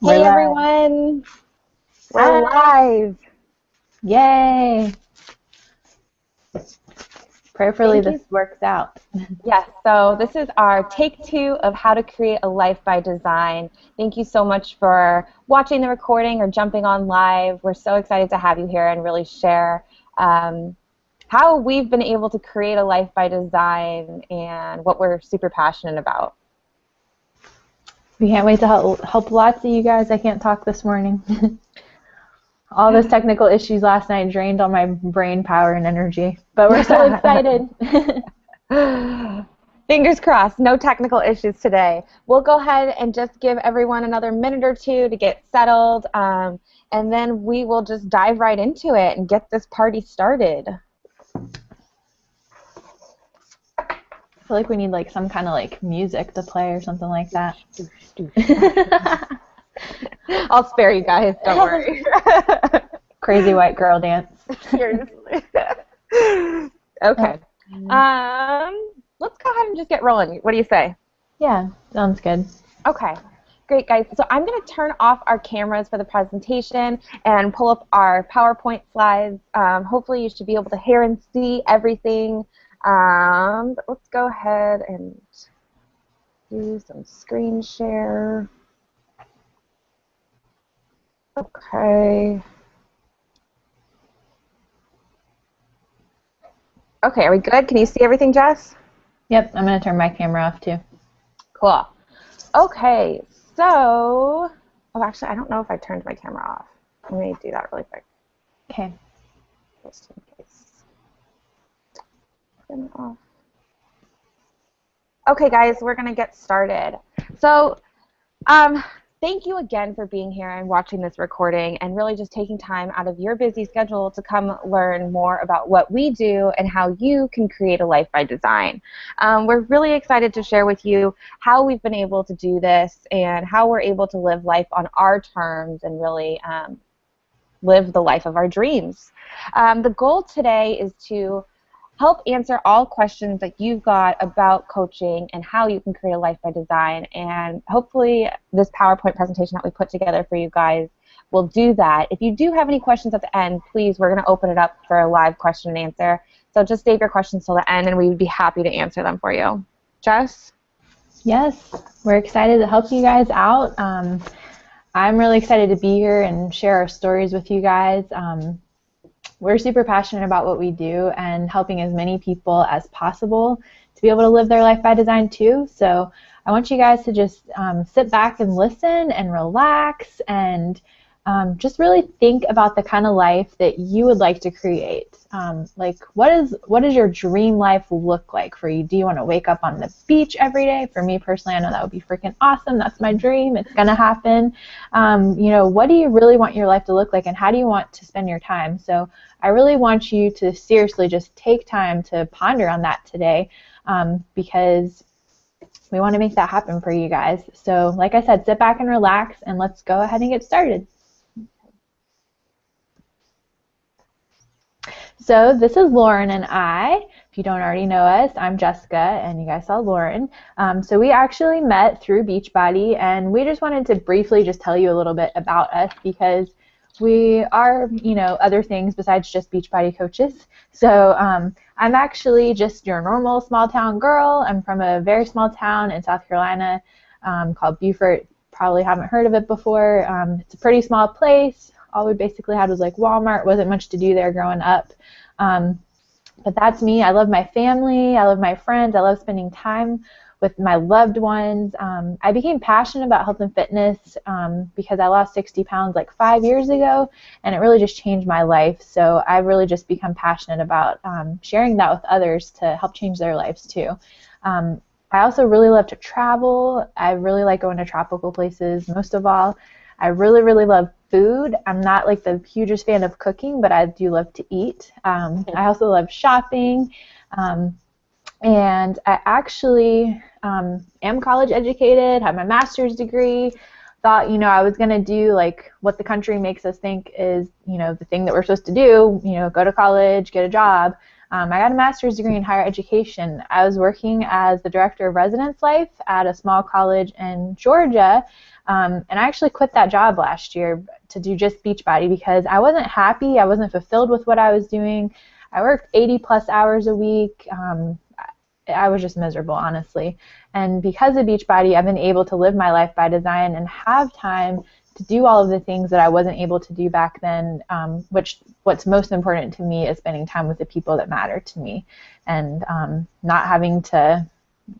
Hey everyone, we're live. Yay. Prayerfully this works out. Yes, so this is our take 2 of how to create a life by design. Thank you so much for watching the recording or jumping on live. We're so excited to have you here and really share how we've been able to create a life by design and what we're super passionate about. We can't wait to help lots of you guys. I can't talk this morning. All those technical issues last night drained all my brain power and energy, but we're so excited. Fingers crossed, no technical issues today. We'll go ahead and just give everyone another minute or two to get settled, and then we will just dive right into it and get this party started. I feel like we need like some kind of like music to play or something like that. I'll spare you guys, don't worry. Crazy white girl dance. Seriously. Okay. Let's go ahead and just get rolling. What do you say? Yeah, sounds good. Okay. Great, guys. So I'm going to turn off our cameras for the presentation and pull up our PowerPoint slides. Hopefully you should be able to hear and see everything. But let's go ahead and do some screen share. Okay. Okay, are we good? Can you see everything, Jess? Yep, I'm going to turn my camera off too. Cool. Okay, so, oh, actually, I don't know if I turned my camera off. Let me do that really quick. Okay. Just in case. Turn it off. Okay, guys, we're going to get started. So, thank you again for being here and watching this recording and really just taking time out of your busy schedule to come learn more about what we do and how you can create a life by design. We're really excited to share with you how we've been able to do this and how we're able to live life on our terms and really live the life of our dreams. The goal today is to help answer all questions that you've got about coaching and how you can create a life by design. And hopefully this PowerPoint presentation that we put together for you guys will do that. If you do have any questions at the end, please, we're going to open it up for a live question and answer. So just save your questions till the end, and we would be happy to answer them for you. Jess? Yes, we're excited to help you guys out. I'm really excited to be here and share our stories with you guys. We're super passionate about what we do and helping as many people as possible to be able to live their life by design too. So I want you guys to just sit back and listen and relax and just really think about the kind of life that you would like to create. Like what does your dream life look like for you? Do you want to wake up on the beach every day? For me personally, I know that would be freaking awesome. That's my dream. It's going to happen. You know, what do you really want your life to look like, and how do you want to spend your time? So I really want you to seriously just take time to ponder on that today, because we want to make that happen for you guys. So like I said, sit back and relax, and let's go ahead and get started. So this is Lauren and I. If you don't already know us, I'm Jessica, and you guys saw Lauren. So we actually met through Beachbody, and we just wanted to briefly just tell you a little bit about us because we are, you know, other things besides just Beachbody coaches. So I'm actually just your normal small town girl. I'm from a very small town in South Carolina called Beaufort. Probably haven't heard of it before. It's a pretty small place. All we basically had was like Walmart. Wasn't much to do there growing up. But that's me. I love my family. I love my friends. I love spending time with my loved ones. I became passionate about health and fitness because I lost 60 pounds like 5 years ago, and it really just changed my life. So I've really just become passionate about sharing that with others to help change their lives too. I also really love to travel. I really like going to tropical places most of all. I really, really love food. I'm not like the hugest fan of cooking, but I do love to eat. I also love shopping. And I actually am college educated, have my master's degree, thought, you know, I was going to do like what the country makes us think is, you know, the thing that we're supposed to do, you know, go to college, get a job. I got a master's degree in higher education. I was working as the director of residence life at a small college in Georgia, and I actually quit that job last year to do just Beachbody because I wasn't happy. I wasn't fulfilled with what I was doing. I worked 80 plus hours a week. I was just miserable, honestly. And because of Beachbody, I've been able to live my life by design and have time to do all of the things that I wasn't able to do back then, what's most important to me is spending time with the people that matter to me and not having to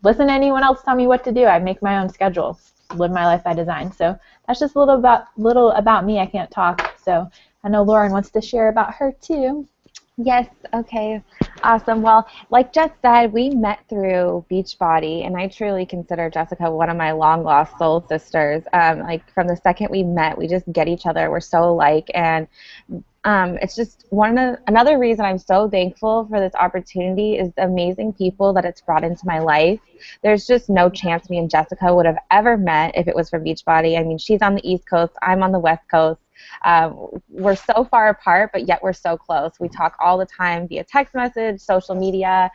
listen to anyone else tell me what to do. I make my own schedule, live my life by design. So that's just a little about me. I can't talk. So I know Lauren wants to share about her too. Yes, okay, awesome. Well, like Jess said, we met through Beachbody, and I truly consider Jessica one of my long-lost soul sisters. Like from the second we met, we just get each other. We're so alike, and it's just another reason I'm so thankful for this opportunity is the amazing people that it's brought into my life. There's just no chance me and Jessica would have ever met if it was for Beachbody. I mean, she's on the East Coast, I'm on the West Coast. We're so far apart, but yet we're so close. We talk all the time via text message, social media.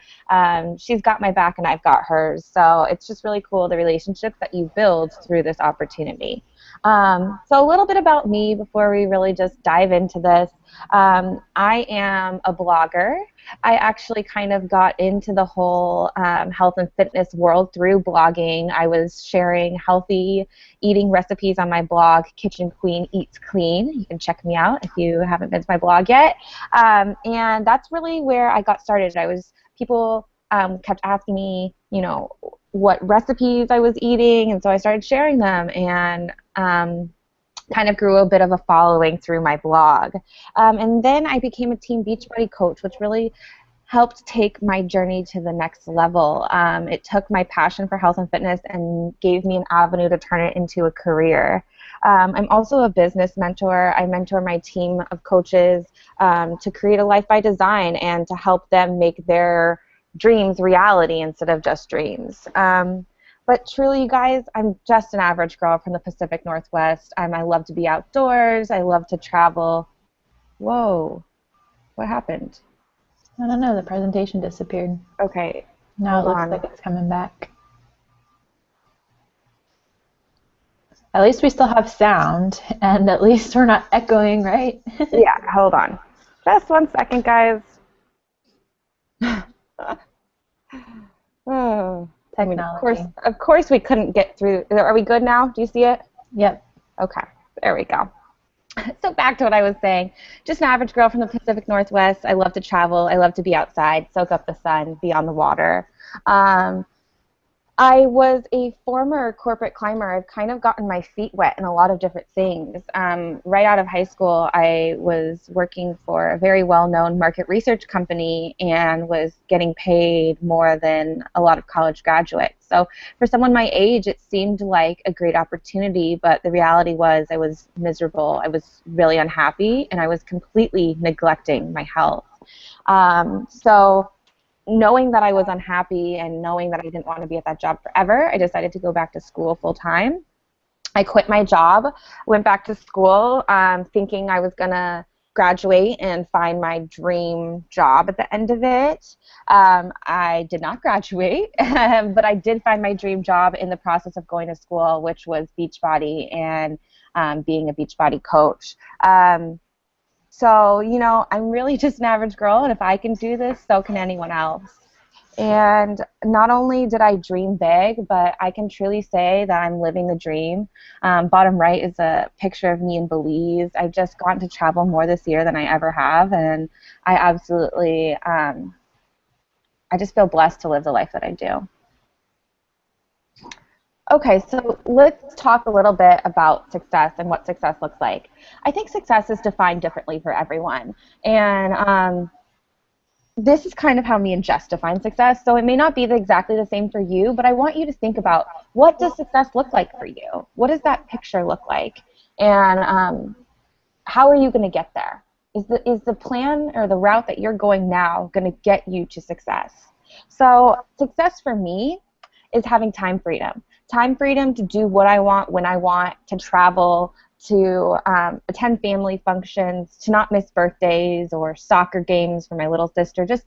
She's got my back and I've got hers. So it's just really cool, the relationships that you build through this opportunity. So a little bit about me before we really just dive into this. I am a blogger. I actually kind of got into the whole health and fitness world through blogging. I was sharing healthy eating recipes on my blog, Kitchen Queen Eats Clean. You can check me out if you haven't been to my blog yet. And that's really where I got started. People kept asking me, what recipes I was eating, and so I started sharing them, and kind of grew a bit of a following through my blog. And then I became a Team Beachbody coach, which really helped take my journey to the next level. It took my passion for health and fitness and gave me an avenue to turn it into a career. I'm also a business mentor. I mentor my team of coaches to create a life by design and to help them make their dreams reality instead of just dreams. But truly, you guys, I'm just an average girl from the Pacific Northwest. I love to be outdoors. I love to travel. Whoa, what happened? I don't know. The presentation disappeared. Okay. Now it looks like it's coming back. At least we still have sound, and at least we're not echoing, right? Yeah, hold on. Just 1 second, guys. Oh. Technology. Of course we couldn't get through. Are we good now? Do you see it? Yep. Okay, there we go. So back to what I was saying. Just an average girl from the Pacific Northwest. I love to travel. I love to be outside, soak up the sun, be on the water. I was a former corporate climber. I've kind of gotten my feet wet in a lot of different things. Right out of high school, I was working for a very well-known market research company and was getting paid more than a lot of college graduates. So for someone my age, it seemed like a great opportunity, but the reality was I was miserable. I was really unhappy, and I was completely neglecting my health. So knowing that I was unhappy and knowing that I didn't want to be at that job forever, I decided to go back to school full time. I quit my job, went back to school, thinking I was going to graduate and find my dream job at the end of it. I did not graduate, but I did find my dream job in the process of going to school, which was Beachbody and being a Beachbody coach. So, I'm really just an average girl, and if I can do this, so can anyone else. And not only did I dream big, but I can truly say that I'm living the dream. Bottom right is a picture of me in Belize. I've just gotten to travel more this year than I ever have, and I absolutely, I just feel blessed to live the life that I do. Okay, so let's talk a little bit about success and what success looks like. I think success is defined differently for everyone, and this is kind of how me and Jess define success, so it may not be exactly the same for you, but I want you to think about, what does success look like for you? What does that picture look like? And how are you going to get there? Is the plan or the route that you're going now going to get you to success? So success for me is having time freedom. Time freedom to do what I want, when I want, to travel, to attend family functions, to not miss birthdays or soccer games for my little sister, just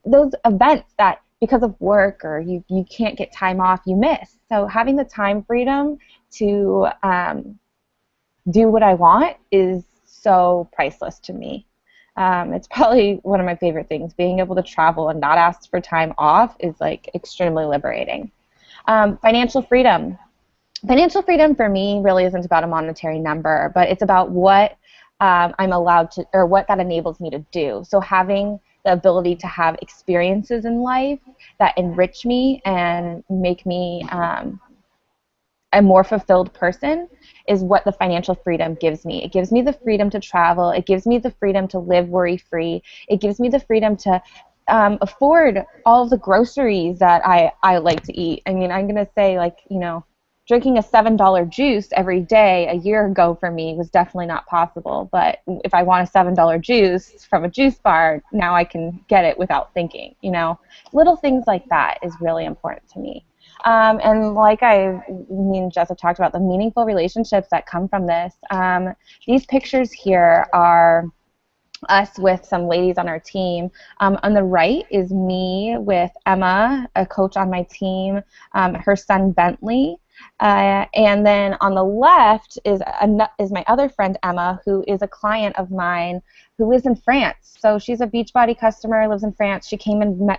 those events that because of work or you can't get time off, you miss. So having the time freedom to do what I want is so priceless to me. It's probably one of my favorite things. Being able to travel and not ask for time off is like extremely liberating. Financial freedom. Financial freedom for me really isn't about a monetary number, but it's about what I'm allowed to, or what that enables me to do. So having the ability to have experiences in life that enrich me and make me a more fulfilled person is what the financial freedom gives me. It gives me the freedom to travel. It gives me the freedom to live worry-free. It gives me the freedom to afford all of the groceries that I like to eat. I mean, I'm going to say, like, you know, drinking a $7 juice every day a year ago for me was definitely not possible. But if I want a $7 juice from a juice bar, now I can get it without thinking, you know. Little things like that is really important to me. And like me and Jess have talked about, the meaningful relationships that come from this. These pictures here are us with some ladies on our team. On the right is me with Emma, a coach on my team, her son Bentley. And then on the left is my other friend Emma, who is a client of mine who lives in France. So she's a Beachbody customer, lives in France. She came and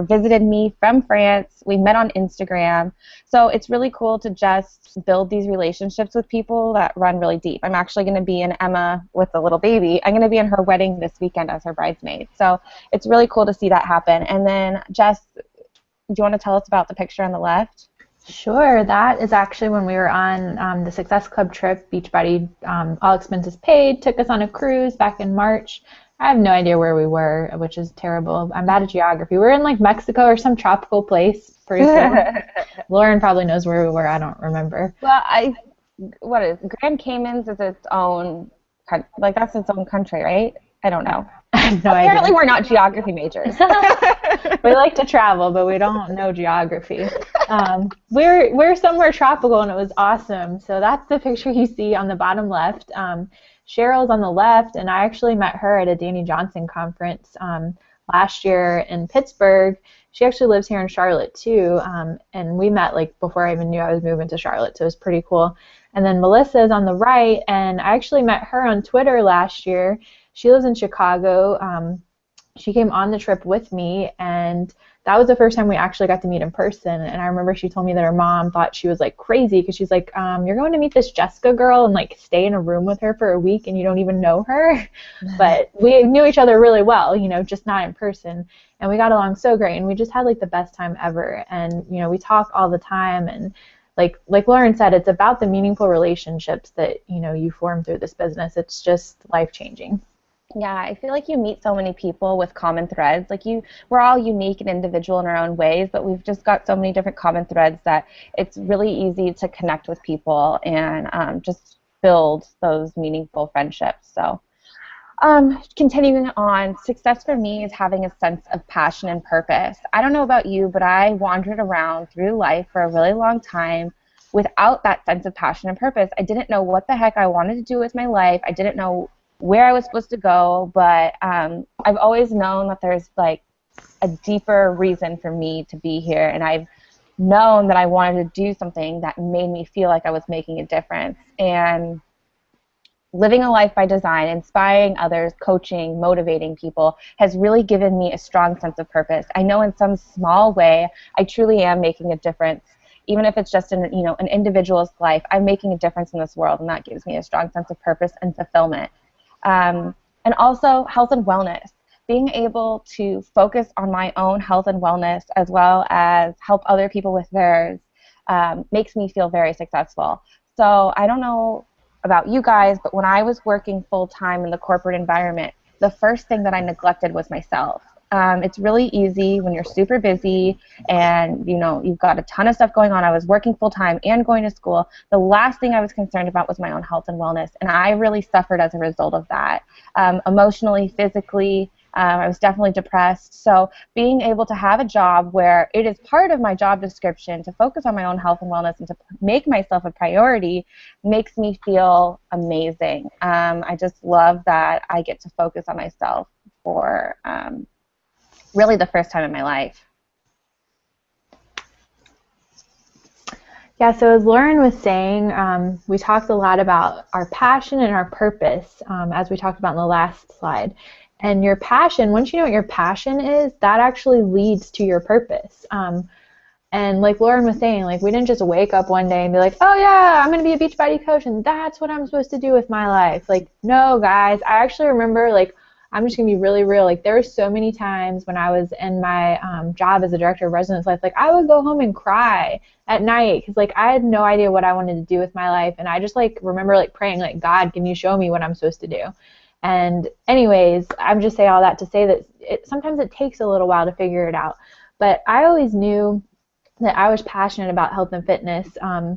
visited me from France. We met on Instagram. So it's really cool to just build these relationships with people that run really deep. I'm actually going to be in Emma with a little baby. I'm going to be in her wedding this weekend as her bridesmaid. So it's really cool to see that happen. And then, Jess, do you want to tell us about the picture on the left? Sure. That is actually when we were on the Success Club trip. Beachbody, all expenses paid, took us on a cruise back in March. I have no idea where we were, which is terrible. I'm bad at geography. We're in like Mexico or some tropical place. Pretty cool. Lauren probably knows where we were. I don't remember. Well, what is Grand Caymans is its own, like that's its own country, right? I don't know. I have no Apparently idea. we're not geography majors. We like to travel, but we don't know geography. We're somewhere tropical, and it was awesome. So that's the picture you see on the bottom left. Cheryl's on the left, and I actually met her at a Danny Johnson conference last year in Pittsburgh. She actually lives here in Charlotte too, and we met like before I even knew I was moving to Charlotte, so it was pretty cool. And then Melissa is on the right, and I actually met her on Twitter last year. She lives in Chicago. She came on the trip with me, and that was the first time we actually got to meet in person. And I remember she told me that her mom thought she was like crazy because she's like, you're going to meet this Jessica girl and like stay in a room with her for a week and you don't even know her. But we knew each other really well, you know, just not in person. And we got along so great, and we just had like the best time ever. And, you know, we talk all the time, and like Lauren said, it's about the meaningful relationships that, you know, you form through this business. It's just life-changing. Yeah, I feel like you meet so many people with common threads. Like we're all unique and individual in our own ways, but we've just got so many different common threads that it's really easy to connect with people and just build those meaningful friendships. So continuing on, success for me is having a sense of passion and purpose. I don't know about you, but I wandered around through life for a really long time without that sense of passion and purpose. I didn't know what the heck I wanted to do with my life. I didn't know where I was supposed to go, but I've always known that there's like a deeper reason for me to be here, and I've known that I wanted to do something that made me feel like I was making a difference. And living a life by design, inspiring others, coaching, motivating people has really given me a strong sense of purpose. I know in some small way I truly am making a difference. Even if it's just in, you know, an individual's life, I'm making a difference in this world, and that gives me a strong sense of purpose and fulfillment. And also health and wellness. Being able to focus on my own health and wellness as well as help other people with theirs makes me feel very successful. So I don't know about you guys, but when I was working full-time in the corporate environment, the first thing that I neglected was myself. It's really easy when you're super busy and, you know, you've got a ton of stuff going on. I was working full-time and going to school. The last thing I was concerned about was my own health and wellness, and I really suffered as a result of that, emotionally, physically, I was definitely depressed. So being able to have a job where it is part of my job description to focus on my own health and wellness and to make myself a priority makes me feel amazing. I just love that I get to focus on myself for really the first time in my life. Yeah, so as Lauren was saying, we talked a lot about our passion and our purpose, as we talked about in the last slide. And your passion, once you know what your passion is, that actually leads to your purpose. And like Lauren was saying, like, we didn't just wake up one day and be like, oh yeah, I'm going to be a Beachbody coach and that's what I'm supposed to do with my life. Like, no, guys, I actually remember, like, I'm just going to be really real. Like, there were so many times when I was in my job as a director of residence life, like, I would go home and cry at night because, like, I had no idea what I wanted to do with my life. And I just, like, remember, like, praying, like, God, can you show me what I'm supposed to do? And anyways, I'm just saying all that to say that sometimes it takes a little while to figure it out. But I always knew that I was passionate about health and fitness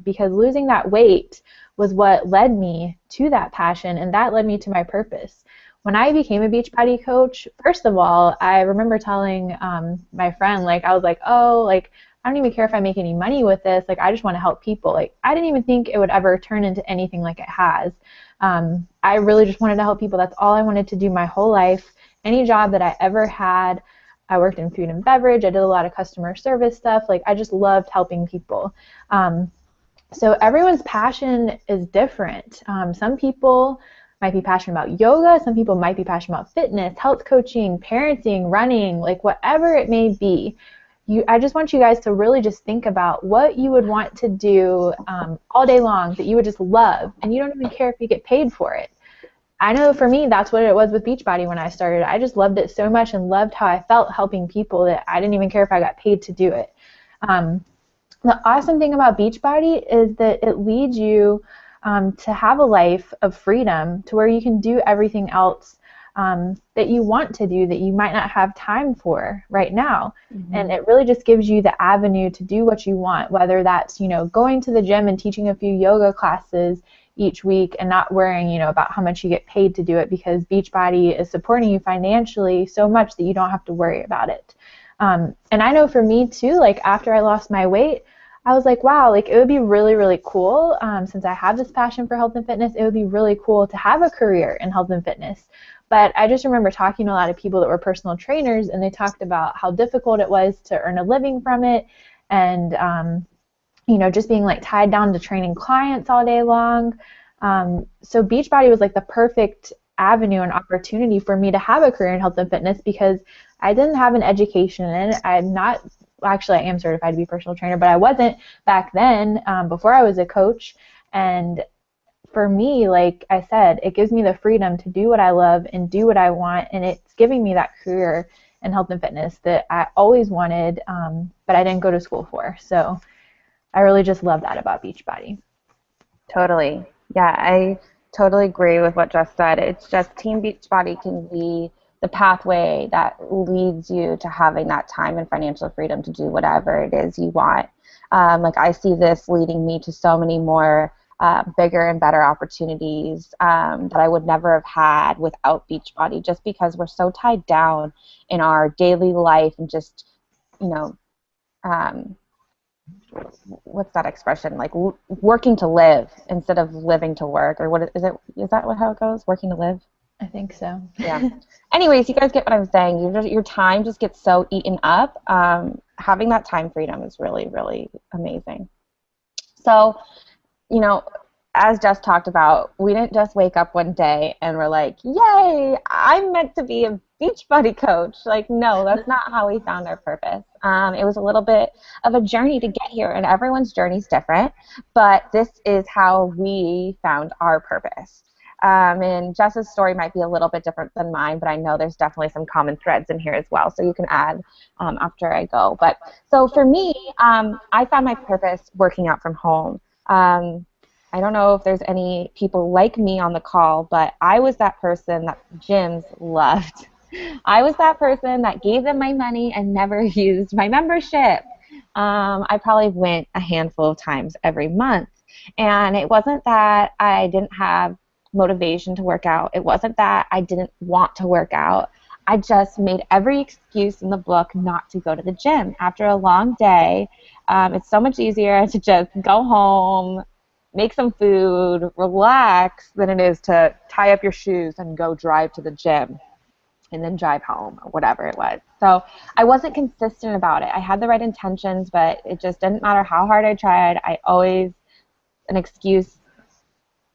because losing that weight was what led me to that passion, and that led me to my purpose. When I became a Beachbody coach, first of all, I remember telling my friend, like, I was like, oh, like, I don't even care if I make any money with this. Like, I just want to help people. Like, I didn't even think it would ever turn into anything like it has. I really just wanted to help people. That's all I wanted to do my whole life. Any job that I ever had, I worked in food and beverage. I did a lot of customer service stuff. Like, I just loved helping people. So everyone's passion is different. Some people might be passionate about yoga. Some people might be passionate about fitness, health coaching, parenting, running, like whatever it may be. I just want you guys to really just think about what you would want to do all day long that you would just love, and you don't even care if you get paid for it. I know for me, that's what it was with Beachbody when I started. I just loved it so much and loved how I felt helping people that I didn't even care if I got paid to do it. The awesome thing about Beachbody is that it leads you to have a life of freedom to where you can do everything else that you want to do that you might not have time for right now. Mm-hmm. And it really just gives you the avenue to do what you want, whether that's, you know, going to the gym and teaching a few yoga classes each week and not worrying, you know, about how much you get paid to do it, because Beachbody is supporting you financially so much that you don't have to worry about it. And I know for me too, like after I lost my weight, I was like, wow, like it would be really, really cool, since I have this passion for health and fitness, it would be really cool to have a career in health and fitness. But I just remember talking to a lot of people that were personal trainers, and they talked about how difficult it was to earn a living from it, and you know, just being like tied down to training clients all day long. So Beachbody was like the perfect avenue and opportunity for me to have a career in health and fitness, because I didn't have an education in it. I'm not, actually I am certified to be a personal trainer, but I wasn't back then, before I was a coach. And for me, like I said, it gives me the freedom to do what I love and do what I want, and it's giving me that career in health and fitness that I always wanted, but I didn't go to school for. So I really just love that about Beachbody. Totally. Yeah, I totally agree with what Jess said. It's just Team Beachbody can be the pathway that leads you to having that time and financial freedom to do whatever it is you want. Like I see this leading me to so many more bigger and better opportunities that I would never have had without Beachbody, just because we're so tied down in our daily life and just, you know, what's that expression? Like working to live instead of living to work, or what is it? Is that how it goes? Working to live? I think so. Yeah. Anyways, you guys get what I'm saying. Your time just gets so eaten up. Having that time freedom is really, really amazing. So, you know, as Jess talked about, we didn't just wake up one day and we're like, yay, I'm meant to be a Beachbody coach. Like, no, that's not how we found our purpose. It was a little bit of a journey to get here, and everyone's journey is different, but this is how we found our purpose. And Jess's story might be a little bit different than mine, but I know there's definitely some common threads in here as well, so you can add after I go. But so for me, I found my purpose working out from home. I don't know if there's any people like me on the call, but I was that person that gyms loved. I was that person that gave them my money and never used my membership. I probably went a handful of times every month, and it wasn't that I didn't have motivation to work out. It wasn't that I didn't want to work out. I just made every excuse in the book not to go to the gym. After a long day, it's so much easier to just go home, make some food, relax, than it is to tie up your shoes and go drive to the gym and then drive home or whatever it was. So I wasn't consistent about it. I had the right intentions, but it just didn't matter how hard I tried. An excuse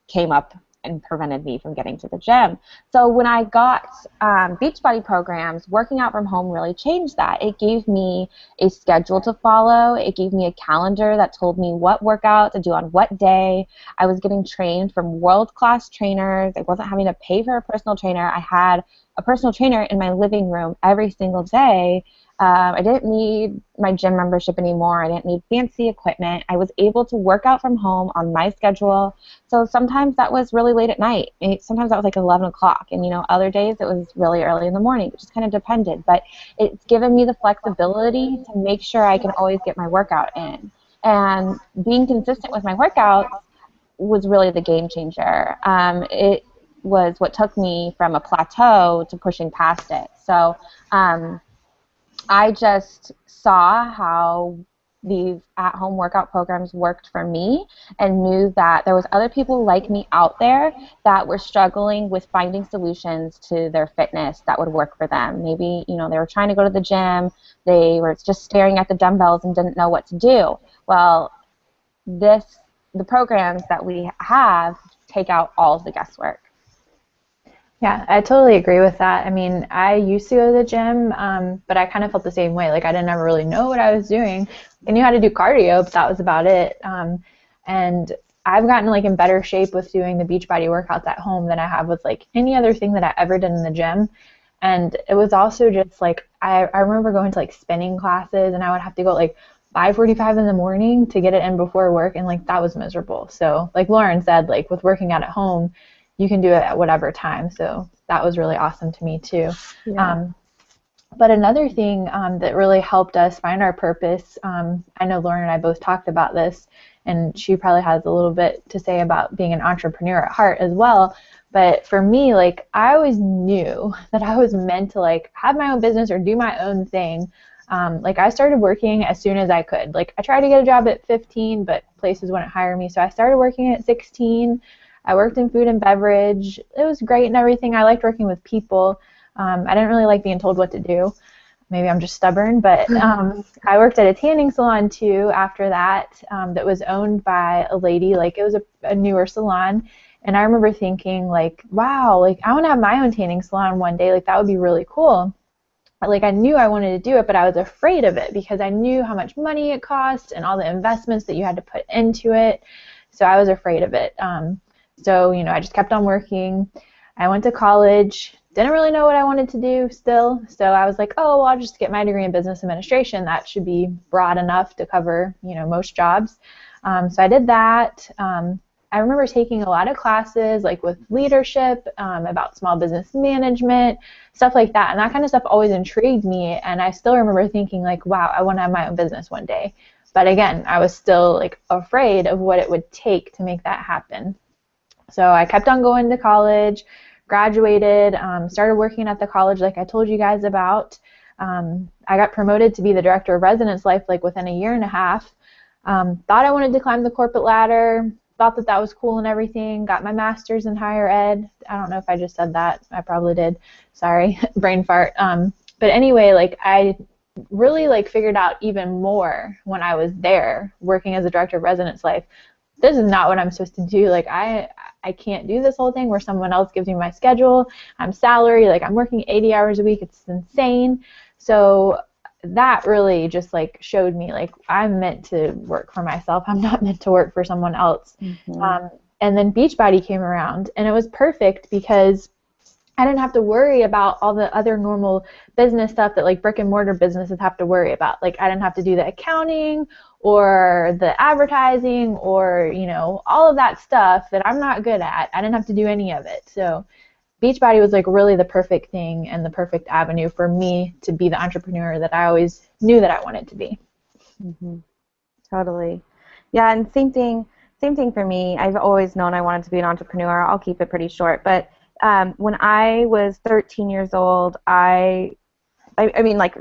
came up and prevented me from getting to the gym. So when I got Beachbody programs, working out from home really changed that. It gave me a schedule to follow. It gave me a calendar that told me what workout to do on what day. I was getting trained from world-class trainers. I wasn't having to pay for a personal trainer. I had a personal trainer in my living room every single day. I didn't need my gym membership anymore. I didn't need fancy equipment. I was able to work out from home on my schedule. So sometimes that was really late at night. Sometimes that was like 11 o'clock. And, other days it was really early in the morning. It just kind of depended. But it's given me the flexibility to make sure I can always get my workout in. And being consistent with my workouts was really the game changer. It was what took me from a plateau to pushing past it. So I just saw how these at-home workout programs worked for me and knew that there was other people like me out there that were struggling with finding solutions to their fitness that would work for them. Maybe, they were trying to go to the gym, they were just staring at the dumbbells and didn't know what to do. Well, the programs that we have take out all of the guesswork. Yeah, I totally agree with that. I mean, I used to go to the gym, but I kind of felt the same way. Like, I didn't ever really know what I was doing. I knew how to do cardio, but that was about it. And I've gotten, like, in better shape with doing the Beachbody workouts at home than I have with, like, any other thing that I ever did in the gym. And it was also just, like, I remember going to, like, spinning classes, and I would have to go, like, 5:45 in the morning to get it in before work, and, like, that was miserable. So, like Lauren said, like, with working out at home, you can do it at whatever time. So that was really awesome to me too. Yeah. But another thing that really helped us find our purpose, I know Lauren and I both talked about this, and she probably has a little bit to say about being an entrepreneur at heart as well. But for me, like, I always knew that I was meant to, like, have my own business or do my own thing. Like, I started working as soon as I could. Like, I tried to get a job at 15, but places wouldn't hire me. So I started working at 16. I worked in food and beverage. It was great and everything. I liked working with people. I didn't really like being told what to do. Maybe I'm just stubborn, but I worked at a tanning salon too after that, that was owned by a lady. Like, it was a newer salon. And I remember thinking, like, wow, like, I want to have my own tanning salon one day. Like, that would be really cool. Like, I knew I wanted to do it, but I was afraid of it because I knew how much money it cost and all the investments that you had to put into it. So I was afraid of it. So, I just kept on working. I went to college, didn't really know what I wanted to do still. So I was like, oh, well, I'll just get my degree in business administration. That should be broad enough to cover, most jobs. So I did that. I remember taking a lot of classes, like with leadership, about small business management, stuff like that. And that kind of stuff always intrigued me. And I still remember thinking, like, wow, I want to have my own business one day. But again, I was still, like, afraid of what it would take to make that happen. So I kept on going to college, graduated, started working at the college like I told you guys about. I got promoted to be the director of residence life, like, within a year and a half. Thought I wanted to climb the corporate ladder, thought that was cool and everything, got my master's in higher ed. I don't know if I just said that. I probably did. Sorry, brain fart. But anyway, like, I really, like, figured out even more when I was there working as a director of residence life. This is not what I'm supposed to do. Like, I can't do this whole thing where someone else gives me my schedule. I'm salary. Like, I'm working 80 hours a week. It's insane. So that really just, like, showed me, like, I'm meant to work for myself. I'm not meant to work for someone else. Mm-hmm. And then Beachbody came around, and it was perfect because I didn't have to worry about all the other normal business stuff that, like, brick and mortar businesses have to worry about. Like, I didn't have to do the accounting or the advertising or, all of that stuff that I'm not good at. I didn't have to do any of it. So Beachbody was, like, really the perfect thing and the perfect avenue for me to be the entrepreneur that I always knew that I wanted to be. Mm-hmm. Totally. Yeah, and same thing for me. I've always known I wanted to be an entrepreneur. I'll keep it pretty short, but when I was 13 years old, I mean, like,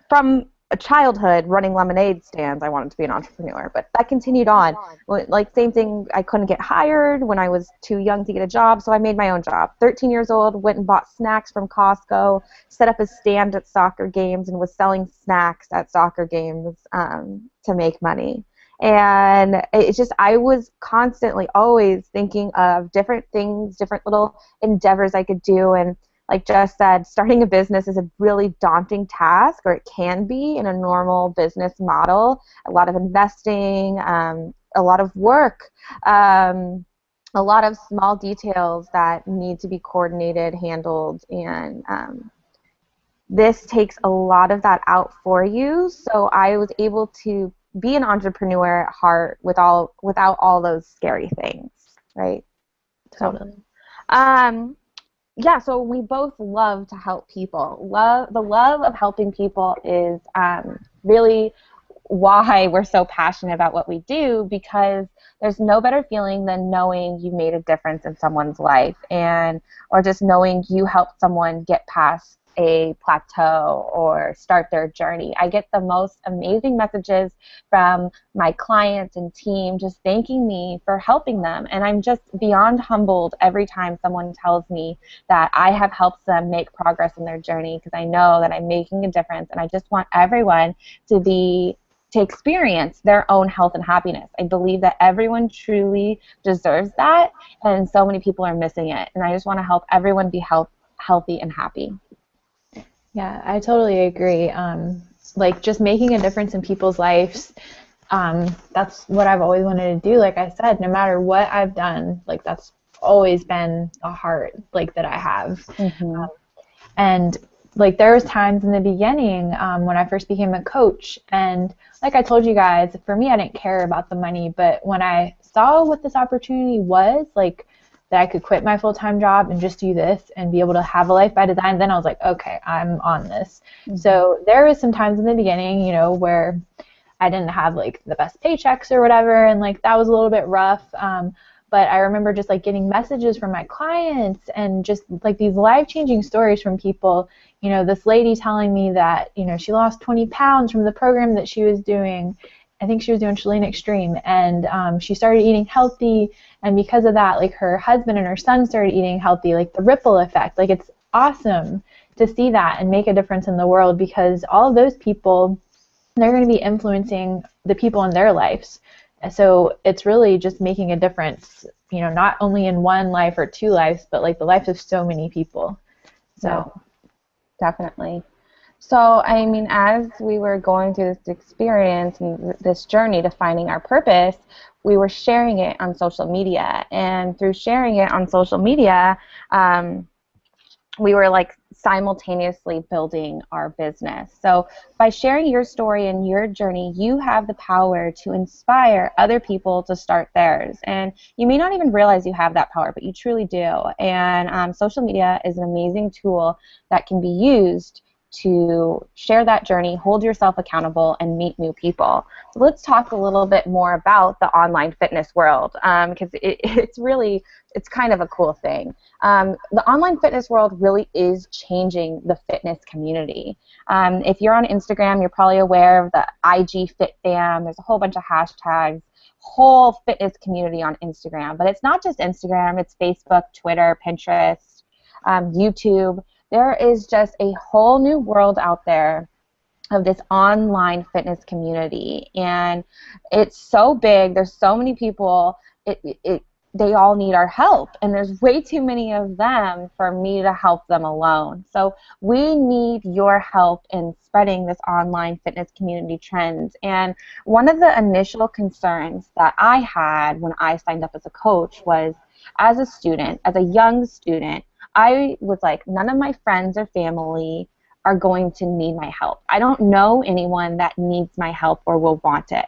from a childhood running lemonade stands, I wanted to be an entrepreneur, but that continued on. Like, same thing, I couldn't get hired when I was too young to get a job, so I made my own job. 13 years old, went and bought snacks from Costco, set up a stand at soccer games, and was selling snacks at soccer games to make money. And it's just, I was constantly always thinking of different things, different little endeavors I could do. And like Jess said, starting a business is a really daunting task, or it can be in a normal business model. A lot of investing, a lot of work, a lot of small details that need to be coordinated, handled, and this takes a lot of that out for you. So I was able to be an entrepreneur at heart without all those scary things, right? Totally. So, yeah, so we both love to help people. The love of helping people is really why we're so passionate about what we do, because there's no better feeling than knowing you made a difference in someone's life, or just knowing you helped someone get past a plateau or start their journey. I get the most amazing messages from my clients and team just thanking me for helping them, and I'm just beyond humbled every time someone tells me that I have helped them make progress in their journey, because I know that I'm making a difference, and I just want everyone to experience their own health and happiness. I believe that everyone truly deserves that, and so many people are missing it, and I just want to help everyone be healthy and happy. Yeah, I totally agree. Like, just making a difference in people's lives, that's what I've always wanted to do. Like I said, no matter what I've done, like, that's always been a heart, like, that I have. Mm-hmm. And like, there was times in the beginning when I first became a coach, and like I told you guys, for me, I didn't care about the money, but when I saw what this opportunity was, like, that I could quit my full-time job and just do this and be able to have a life by design, then I was like, okay, I'm on this. Mm-hmm. So there was some times in the beginning, where I didn't have, like, the best paychecks or whatever, and, like, that was a little bit rough. But I remember just, like, getting messages from my clients and just, like, these life-changing stories from people. This lady telling me that, she lost 20 pounds from the program that she was doing. I think she was doing Chalene Extreme, and she started eating healthy, and because of that, like, her husband and her son started eating healthy, like, the ripple effect. Like, it's awesome to see that and make a difference in the world, because all of those people, they're going to be influencing the people in their lives. So it's really just making a difference, not only in one life or two lives, but, like, the lives of so many people. So yeah, definitely. So, I mean, as we were going through this experience and this journey to finding our purpose, we were sharing it on social media. And through sharing it on social media, we were, like, simultaneously building our business. So by sharing your story and your journey, you have the power to inspire other people to start theirs. And you may not even realize you have that power, but you truly do. And social media is an amazing tool that can be used to share that journey, hold yourself accountable, and meet new people. So let's talk a little bit more about the online fitness world, because it's kind of a cool thing. The online fitness world really is changing the fitness community. If you're on Instagram, you're probably aware of the IG Fit Fam. There's a whole bunch of hashtags, whole fitness community on Instagram. But it's not just Instagram, it's Facebook, Twitter, Pinterest, YouTube. There is just a whole new world out there of this online fitness community, and it's so big. There's so many people. They all need our help, and there's way too many of them for me to help them alone. So we need your help in spreading this online fitness community trends. And one of the initial concerns that I had when I signed up as a coach was, as a student, as a young student, I was like, none of my friends or family are going to need my help. I don't know anyone that needs my help or will want it,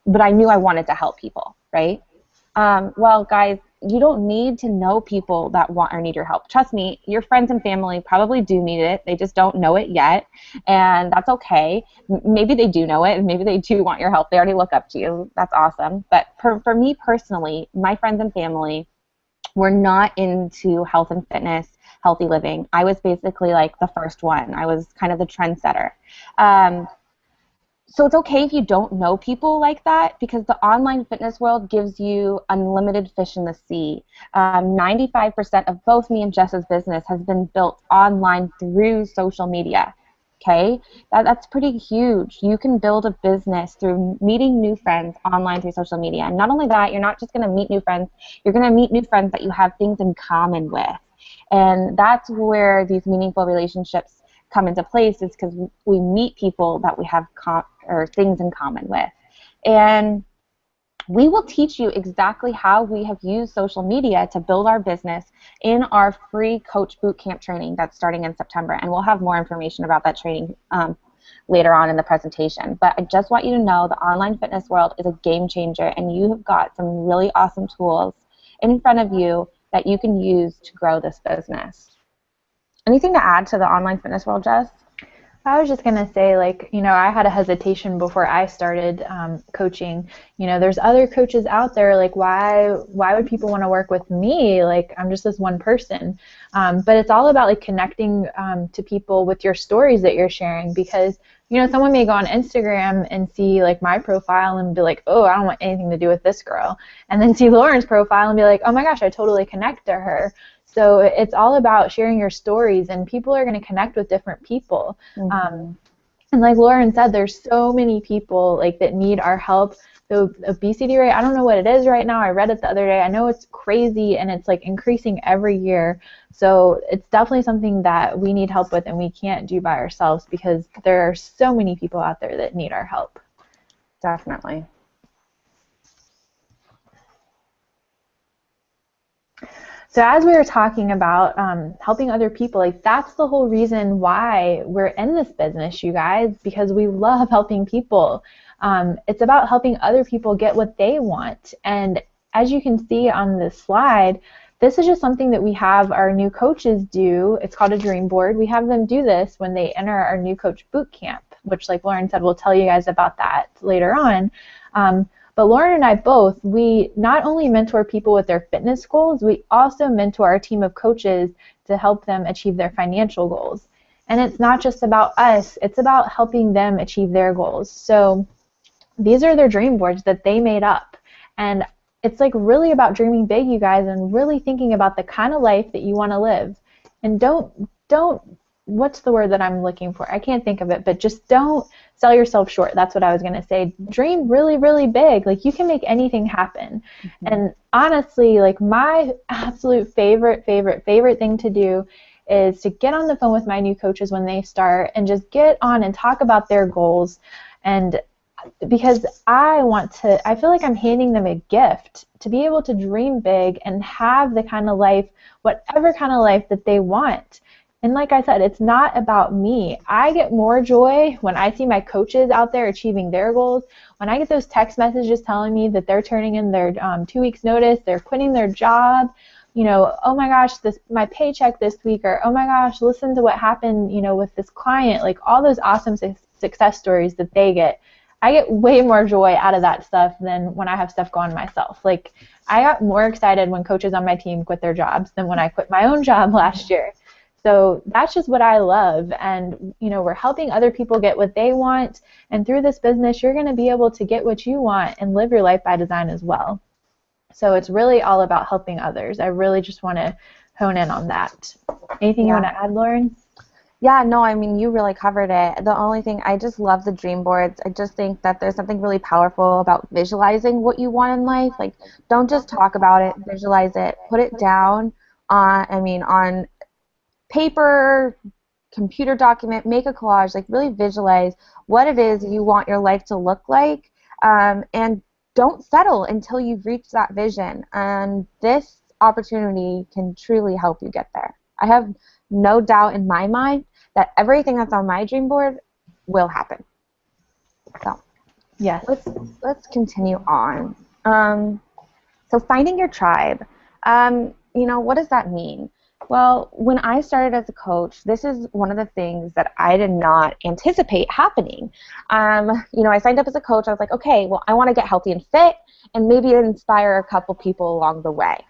but I knew I wanted to help people, right? Well, guys, you don't need to know people that want or need your help. Trust me, your friends and family probably do need it. They just don't know it yet, and that's okay. Maybe they do know it, and maybe they do want your help. They already look up to you. That's awesome. But for me personally, my friends and family, were not into health and fitness, healthy living. I was basically like the first one. I was kind of the trendsetter. So it's okay if you don't know people like that, because the online fitness world gives you unlimited fish in the sea. 95% of both me and Jess's business has been built online through social media. Okay, that's pretty huge. You can build a business through meeting new friends online through social media. And not only that, you're not just going to meet new friends, you're going to meet new friends that you have things in common with. And that's where these meaningful relationships come into place, is because we meet people that we have or things in common with. And we will teach you exactly how we have used social media to build our business in our free Coach Bootcamp training that's starting in September. And we'll have more information about that training later on in the presentation. But I just want you to know the online fitness world is a game changer, and you have got some really awesome tools in front of you that you can use to grow this business. Anything to add to the online fitness world, Jess? I was just going to say, like, you know, I had a hesitation before I started coaching. You know, there's other coaches out there, like, why would people want to work with me? Like, I'm just this one person. But it's all about, like, connecting to people with your stories that you're sharing, because, you know, someone may go on Instagram and see, like, my profile and be like, oh, I don't want anything to do with this girl. And then see Lauren's profile and be like, oh my gosh, I totally connect to her. So it's all about sharing your stories, and people are going to connect with different people. Mm-hmm. And like Lauren said, there's so many people like that need our help. The obesity rate, I don't know what it is right now. I read it the other day. I know it's crazy, and it's like increasing every year. So it's definitely something that we need help with, and we can't do by ourselves, because there are so many people out there that need our help. Definitely. So as we were talking about helping other people, like, that's the whole reason why we're in this business, you guys, because we love helping people. It's about helping other people get what they want. And as you can see on this slide, this is just something that we have our new coaches do. It's called a dream board. We have them do this when they enter our new coach boot camp, which, like Lauren said, we'll tell you guys about that later on. But Lauren and I both, we not only mentor people with their fitness goals, we also mentor our team of coaches to help them achieve their financial goals. And it's not just about us, it's about helping them achieve their goals. So these are their dream boards that they made up. And it's like really about dreaming big, you guys, and really thinking about the kind of life that you want to live. And don't, what's the word that I'm looking for? I can't think of it, but just don't sell yourself short. That's what I was going to say. Dream really, really big. Like, you can make anything happen. Mm-hmm. And honestly, like, my absolute favorite thing to do is to get on the phone with my new coaches when they start and just get on and talk about their goals. And because I feel like I'm handing them a gift to be able to dream big and have the kind of life, whatever kind of life that they want. And like I said, it's not about me. I get more joy when I see my coaches out there achieving their goals. When I get those text messages telling me that they're turning in their 2 weeks notice, they're quitting their job, you know, oh my gosh, my paycheck this week, or oh my gosh, listen to what happened, you know, with this client, like all those awesome success stories that they get. I get way more joy out of that stuff than when I have stuff going myself. Like, I got more excited when coaches on my team quit their jobs than when I quit my own job last year. So that's just what I love. And, you know, we're helping other people get what they want. And through this business, you're going to be able to get what you want and live your life by design as well. So it's really all about helping others. I really just want to hone in on that. Anything you want to add, Lauren? Yeah, no, I mean, you really covered it. The only thing, I just love the dream boards. I just think that there's something really powerful about visualizing what you want in life. Like, don't just talk about it, visualize it, put it down on paper, computer document, make a collage, like really visualize what it is you want your life to look like, and don't settle until you've reached that vision. And this opportunity can truly help you get there. I have no doubt in my mind that everything that's on my dream board will happen. So, yes, let's continue on. So finding your tribe. What does that mean? Well, when I started as a coach, this is one of the things that I did not anticipate happening. I signed up as a coach. I was like, okay, well, I want to get healthy and fit and maybe inspire a couple people along the way.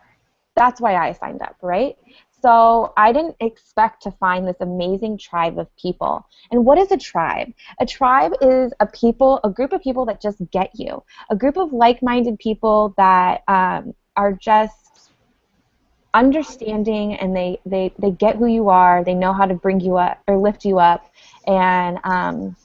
that's why I signed up, right? So I didn't expect to find this amazing tribe of people. And what is a tribe? A tribe is a group of people that just get you, a group of like-minded people that are just understanding, and they get who you are. They know how to bring you up or lift you up, and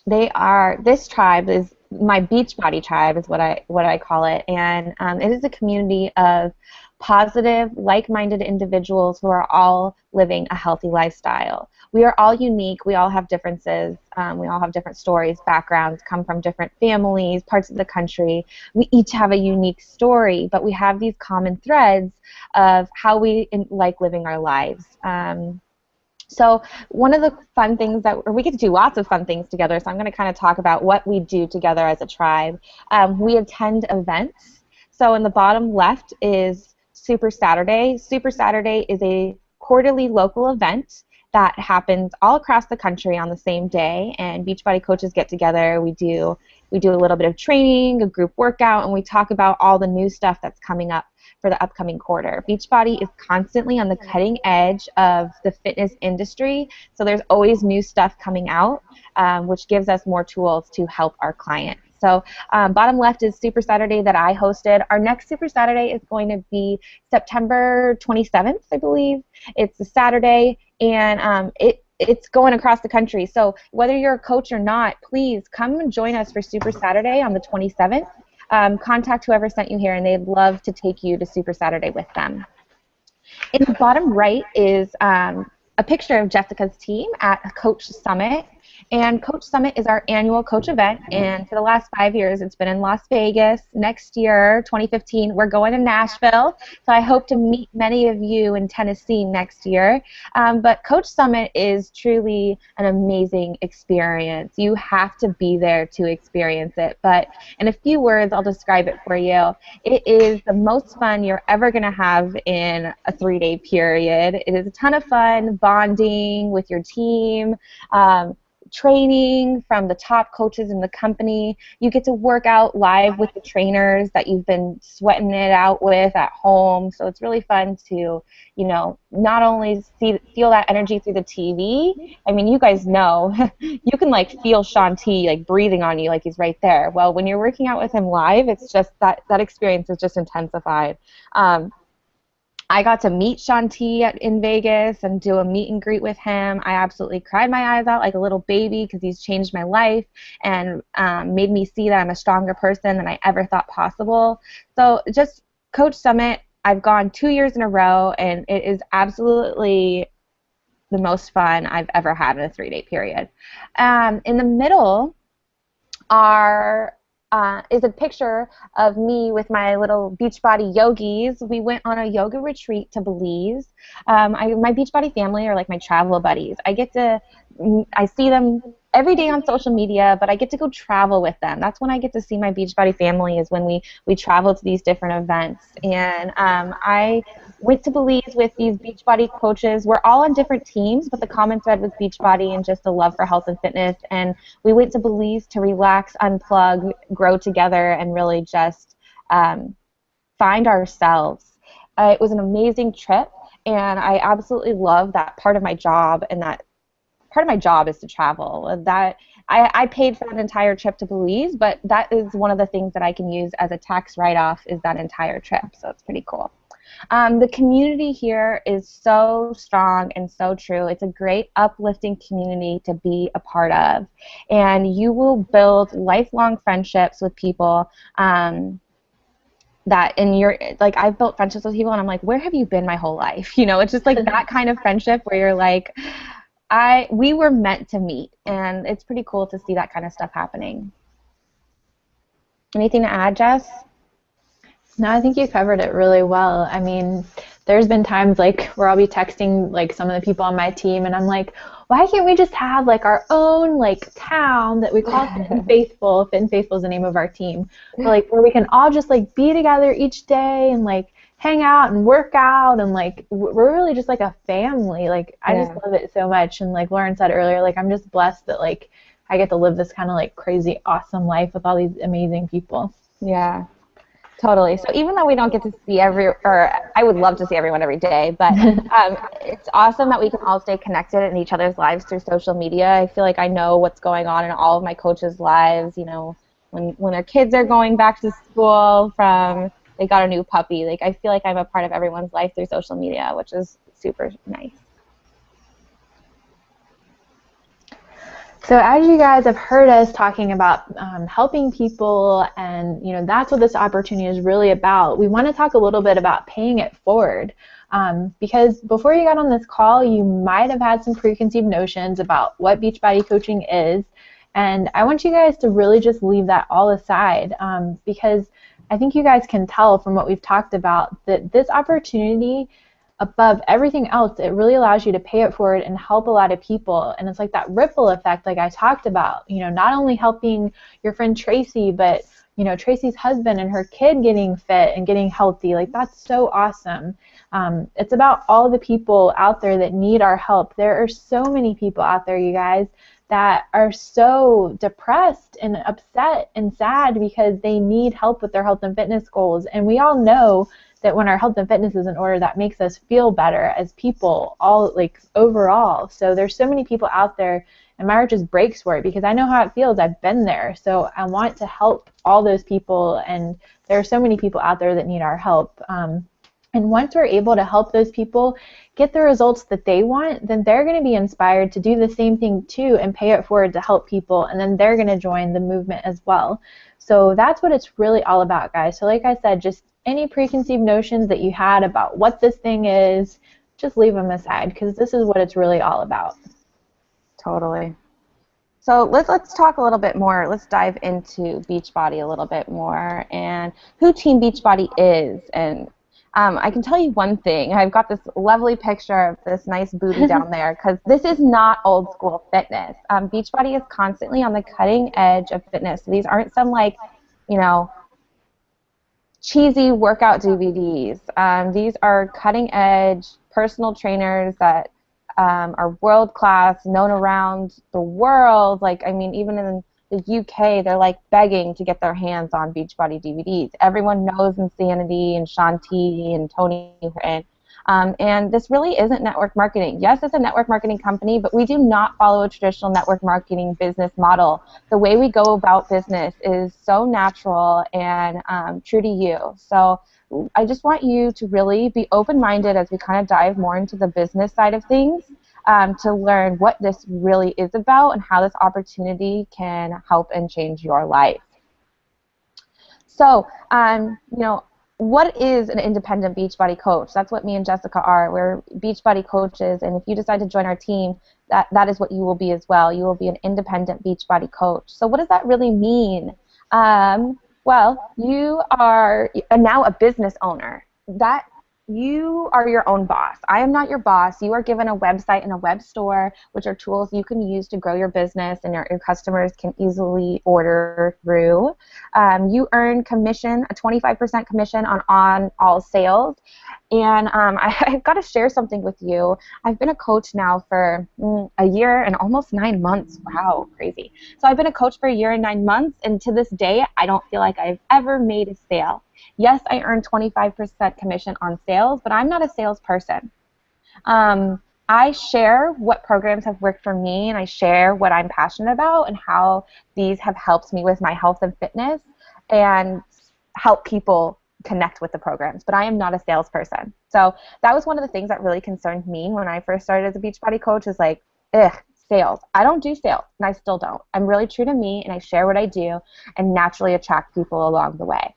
this tribe is my Beachbody tribe, is what I call it, and it is a community of positive, like-minded individuals who are all living a healthy lifestyle. We are all unique. We all have differences. We all have different stories, backgrounds, come from different families, parts of the country. We each have a unique story, but we have these common threads of how we like living our lives. So one of the fun things or we get to do lots of fun things together, so I'm going to kind of talk about what we do together as a tribe. We attend events. So in the bottom left is Super Saturday. Super Saturday is a quarterly local event that happens all across the country on the same day, and Beachbody coaches get together. We do a little bit of training, a group workout, and we talk about all the new stuff that's coming up for the upcoming quarter. Beachbody is constantly on the cutting edge of the fitness industry, so there's always new stuff coming out, which gives us more tools to help our clients. So bottom left is Super Saturday that I hosted. Our next Super Saturday is going to be September 27th, I believe. It's a Saturday, and it's going across the country. So whether you're a coach or not, please come and join us for Super Saturday on the 27th. Contact whoever sent you here, and they'd love to take you to Super Saturday with them. In the bottom right is a picture of Jessica's team at Coach Summit. And Coach Summit is our annual coach event, and for the last 5 years it's been in Las Vegas. Next year, 2015, we're going to Nashville, so I hope to meet many of you in Tennessee next year. But Coach Summit is truly an amazing experience. You have to be there to experience it, but in a few words, I'll describe it for you. It is the most fun you're ever going to have in a 3-day period. It is a ton of fun, bonding with your team, training from the top coaches in the company. You get to work out live with the trainers that you've been sweating it out with at home. So it's really fun to, not only feel that energy through the TV. I mean, you guys know, you can feel Shaun T breathing on you he's right there. Well, when you're working out with him live, it's just that experience is just intensified. I got to meet Shaun T in Vegas and do a meet and greet with him. I absolutely cried my eyes out like a little baby because he's changed my life and made me see that I'm a stronger person than I ever thought possible. So just Coach Summit, I've gone 2 years in a row, and it is absolutely the most fun I've ever had in a 3-day period. In the middle is a picture of me with my little Beachbody yogis. We went on a yoga retreat to Belize. My Beachbody family are like my travel buddies. I see them every day on social media, but I get to go travel with them. That's when I get to see my Beachbody family, is when we travel to these different events. And I went to Belize with these Beachbody coaches. We're all on different teams, but the common thread was Beachbody and just a love for health and fitness. And we went to Belize to relax, unplug, grow together, and really just find ourselves. It was an amazing trip, and I absolutely love that part of my job, and that part of my job is to travel. That I paid for that entire trip to Belize, but that is one of the things that I can use as a tax write-off, is that entire trip, so it's pretty cool. The community here is so strong and so true. It's a great uplifting community to be a part of, and you will build lifelong friendships with people that I've built friendships with people, and I'm like, where have you been my whole life? It's just that kind of friendship where you're like, we were meant to meet, and it's pretty cool to see that kind of stuff happening. Anything to add, Jess? No, I think you covered it really well. I mean, there's been times where I'll be texting some of the people on my team, and I'm like, why can't we just have our own town that we call Fit and Faithful? Fit and Faithful is the name of our team. But where we can all just be together each day and hang out and work out, and we're really just a family. I just love it so much. And Lauren said earlier, I'm just blessed that I get to live this kind of crazy awesome life with all these amazing people. Yeah. Totally. So even though we don't get to see or I would love to see everyone every day, but it's awesome that we can all stay connected in each other's lives through social media. I feel like I know what's going on in all of my coaches' lives, you know, when their kids are going back to school from they got a new puppy. Like I feel like I'm a part of everyone's life through social media, which is super nice. So as you guys have heard us talking about helping people, and that's what this opportunity is really about, we want to talk a little bit about paying it forward. Because before you got on this call, you might have had some preconceived notions about what Beachbody coaching is, and I want you guys to really just leave that all aside, because I think you guys can tell from what we've talked about that this opportunity, above everything else, it really allows you to pay it forward and help a lot of people. And it's like that ripple effect like I talked about, not only helping your friend Tracy, but Tracy's husband and her kid getting fit and getting healthy. Like that's so awesome. It's about all the people out there that need our help. There are so many people out there, you guys, that are so depressed and upset and sad because they need help with their health and fitness goals. And we all know that when our health and fitness is in order, that makes us feel better as people, all like overall. So there's so many people out there, and my heart just breaks for it because I know how it feels. I've been there. So I want to help all those people, and there are so many people out there that need our help. And once we're able to help those people get the results that they want, then they're going to be inspired to do the same thing too and pay it forward to help people, and then they're going to join the movement as well. So that's what it's really all about, guys. So like I said, just any preconceived notions that you had about what this thing is, just leave them aside because this is what it's really all about. Totally. So let's talk a little bit more. Let's dive into Beachbody a little bit more and who Team Beachbody is. And I can tell you one thing. I've got this lovely picture of this nice booty down there because this is not old school fitness. Beachbody is constantly on the cutting edge of fitness. So these aren't some cheesy workout DVDs. These are cutting edge personal trainers that are world class, known around the world. Even in the UK, they're begging to get their hands on Beachbody DVDs. Everyone knows Insanity and Shanti and Tony and this really isn't network marketing. Yes, it's a network marketing company, but we do not follow a traditional network marketing business model. The way we go about business is so natural and true to you. So I just want you to really be open-minded as we kind of dive more into the business side of things to learn what this really is about and how this opportunity can help and change your life. So, what is an independent Beachbody coach? That's what me and Jessica are. We're Beachbody coaches, and if you decide to join our team, that is what you will be as well. You will be an independent Beachbody coach. So what does that really mean? Well, you are now a business owner. That you are your own boss. I am not your boss. You are given a website and a web store, which are tools you can use to grow your business and your customers can easily order through. You earn commission, a 25% commission on all sales. And I've got to share something with you. I've been a coach now for a year and almost 9 months. Wow, crazy. So I've been a coach for a year and 9 months, and to this day, I don't feel like I've ever made a sale. Yes, I earn 25% commission on sales, but I'm not a salesperson. I share what programs have worked for me, and I share what I'm passionate about and how these have helped me with my health and fitness and help people connect with the programs, but I am not a salesperson. So that was one of the things that really concerned me when I first started as a Beachbody coach is sales. I don't do sales, and I still don't. I'm really true to me, and I share what I do and naturally attract people along the way.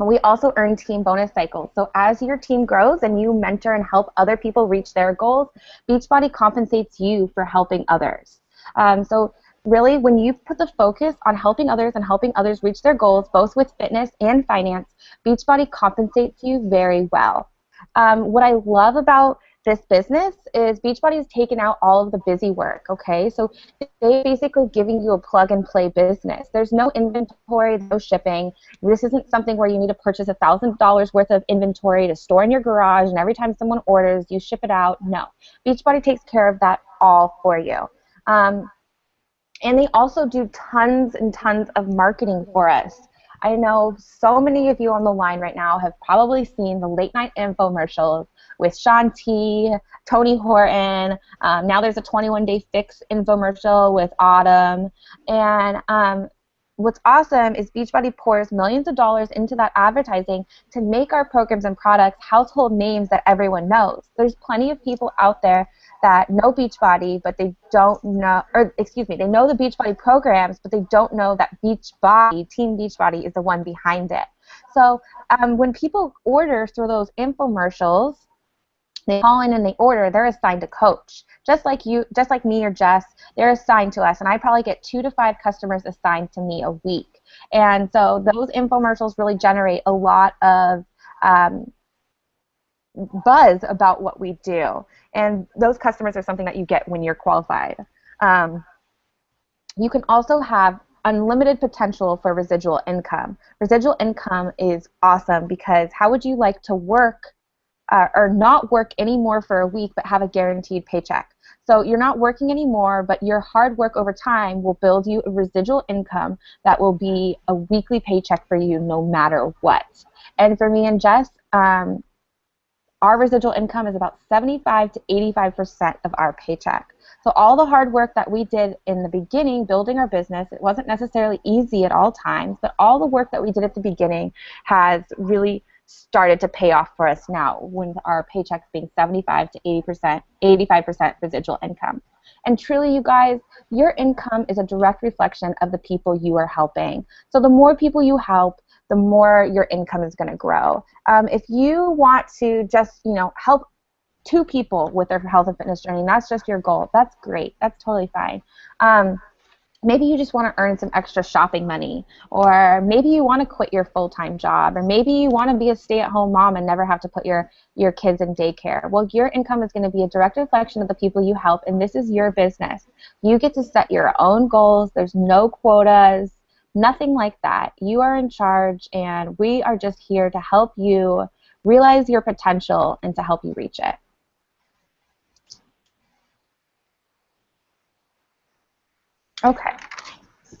We also earn team bonus cycles. So as your team grows and you mentor and help other people reach their goals, Beachbody compensates you for helping others. So really, when you put the focus on helping others and helping others reach their goals, both with fitness and finance, Beachbody compensates you very well. What I love about this business is Beachbody has taken out all of the busy work, okay? So they're basically giving you a plug-and-play business. There's no inventory, no shipping. This isn't something where you need to purchase $1,000 worth of inventory to store in your garage, and every time someone orders, you ship it out. No. Beachbody takes care of that all for you. And they also do tons and tons of marketing for us. I know so many of you on the line right now have probably seen the late night infomercials with Shaun T, Tony Horton. Now there's a 21-day fix infomercial with Autumn. And what's awesome is Beachbody pours millions of dollars into that advertising to make our programs and products household names that everyone knows. There's plenty of people out there that know Beachbody, but they don't know, or excuse me, they know the Beachbody programs, but they don't know that Beachbody, Team Beachbody, is the one behind it. So when people order through those infomercials, they call in and they order, they're assigned a coach. Just like you, just like me or Jess, they're assigned to us, and I probably get 2 to 5 customers assigned to me a week. And so those infomercials really generate a lot of buzz about what we do. And those customers are something that you get when you're qualified. You can also have unlimited potential for residual income. Residual income is awesome because how would you like to work or not work anymore for a week but have a guaranteed paycheck? So you're not working anymore, but your hard work over time will build you a residual income that will be a weekly paycheck for you no matter what. And for me and Jess, our residual income is about 75 to 85% of our paycheck. So all the hard work that we did in the beginning building our business, it wasn't necessarily easy at all times, but all the work that we did at the beginning has really started to pay off for us now when our paychecks being 75 to 80%, 85% residual income. And truly, you guys, your income is a direct reflection of the people you are helping. So the more people you help, the more your income is going to grow. If you want to just, help 2 people with their health and fitness journey, and that's just your goal, that's great. That's totally fine. Maybe you just want to earn some extra shopping money, or maybe you want to quit your full-time job, or maybe you want to be a stay-at-home mom and never have to put your kids in daycare. Well, your income is going to be a direct reflection of the people you help, and this is your business. You get to set your own goals. There's no quotas, nothing like that. You are in charge, and we are just here to help you realize your potential and to help you reach it. Okay.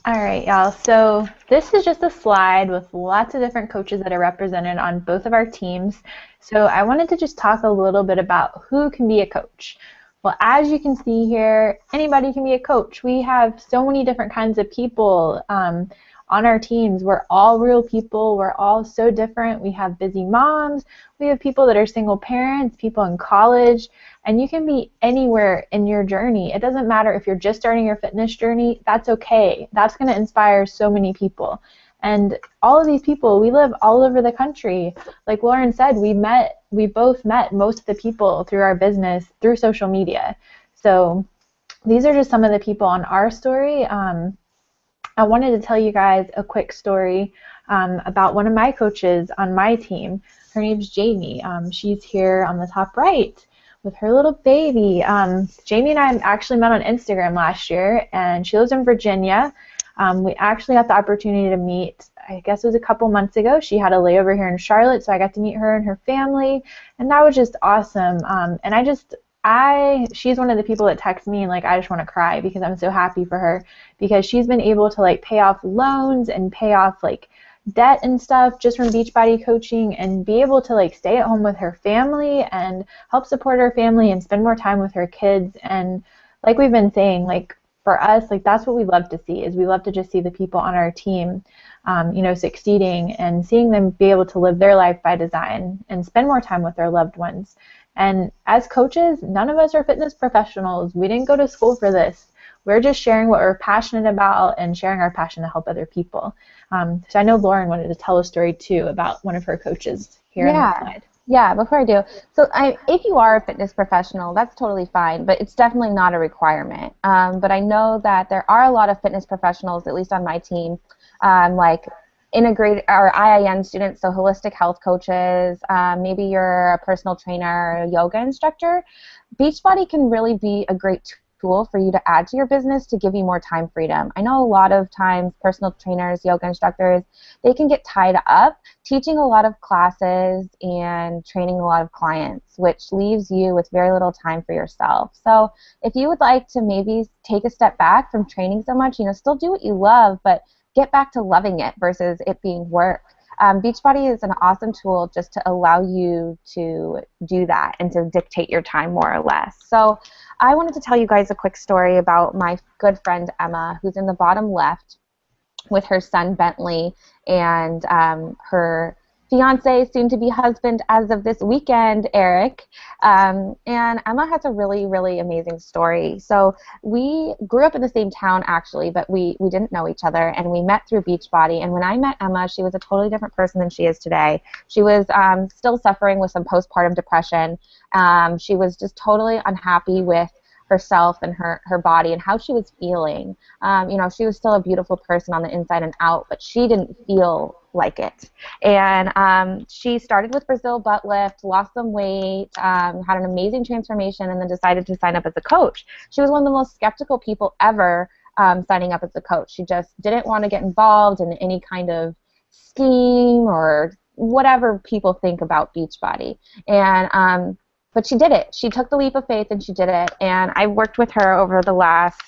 All right, y'all. So this is just a slide with lots of different coaches that are represented on both of our teams. So I wanted to just talk a little bit about who can be a coach. Well, as you can see here, anybody can be a coach. We have so many different kinds of people on our teams. We're all real people. We're all so different. We have busy moms. We have people that are single parents, people in college, and you can be anywhere in your journey. It doesn't matter if you're just starting your fitness journey. That's okay. That's going to inspire so many people. And all of these people, we live all over the country. Like Lauren said, we both met most of the people through our business, through social media. So these are just some of the people on our story. I wanted to tell you guys a quick story about one of my coaches on my team. Her name's Jamie. She's here on the top right with her little baby. Jamie and I actually met on Instagram last year, and she lives in Virginia. We actually got the opportunity to meet, I guess it was a couple months ago. She had a layover here in Charlotte, so I got to meet her and her family, and that was just awesome. And she's one of the people that texts me and I just want to cry because I'm so happy for her, because she's been able to pay off loans and pay off debt and stuff just from Beachbody coaching, and be able to stay at home with her family and help support her family and spend more time with her kids. And like we've been saying, for us, that's what we love to see, is we love to just see the people on our team succeeding and seeing them be able to live their life by design and spend more time with their loved ones. And as coaches, none of us are fitness professionals. We didn't go to school for this. We're just sharing what we're passionate about and sharing our passion to help other people. So I know Lauren wanted to tell a story too about one of her coaches here on the slide. Yeah, before I do, so if you are a fitness professional, that's totally fine, but it's definitely not a requirement. But I know that there are a lot of fitness professionals, at least on my team, integrated or IIN students, so holistic health coaches, maybe you're a personal trainer, a yoga instructor. Beachbody can really be a great tool for you to add to your business to give you more time freedom. I know a lot of times personal trainers, yoga instructors, they can get tied up teaching a lot of classes and training a lot of clients, which leaves you with very little time for yourself. So if you would like to maybe take a step back from training so much, still do what you love, but get back to loving it versus it being work. Beachbody is an awesome tool just to allow you to do that and to dictate your time more or less. So I wanted to tell you guys a quick story about my good friend Emma, who's in the bottom left with her son Bentley and her fiance, soon-to-be husband as of this weekend, Eric. And Emma has a really, really amazing story. So we grew up in the same town, actually, but we didn't know each other, and we met through Beachbody. And when I met Emma, she was a totally different person than she is today. She was still suffering with some postpartum depression. She was just totally unhappy with herself and her body and how she was feeling. She was still a beautiful person on the inside and out, but she didn't feel like it. And she started with Brazil butt lift, lost some weight, had an amazing transformation, and then decided to sign up as a coach. She was one of the most skeptical people ever signing up as a coach. She just didn't want to get involved in any kind of scheme or whatever people think about Beachbody. But she did it. She took the leap of faith and she did it. And I worked with her over the last,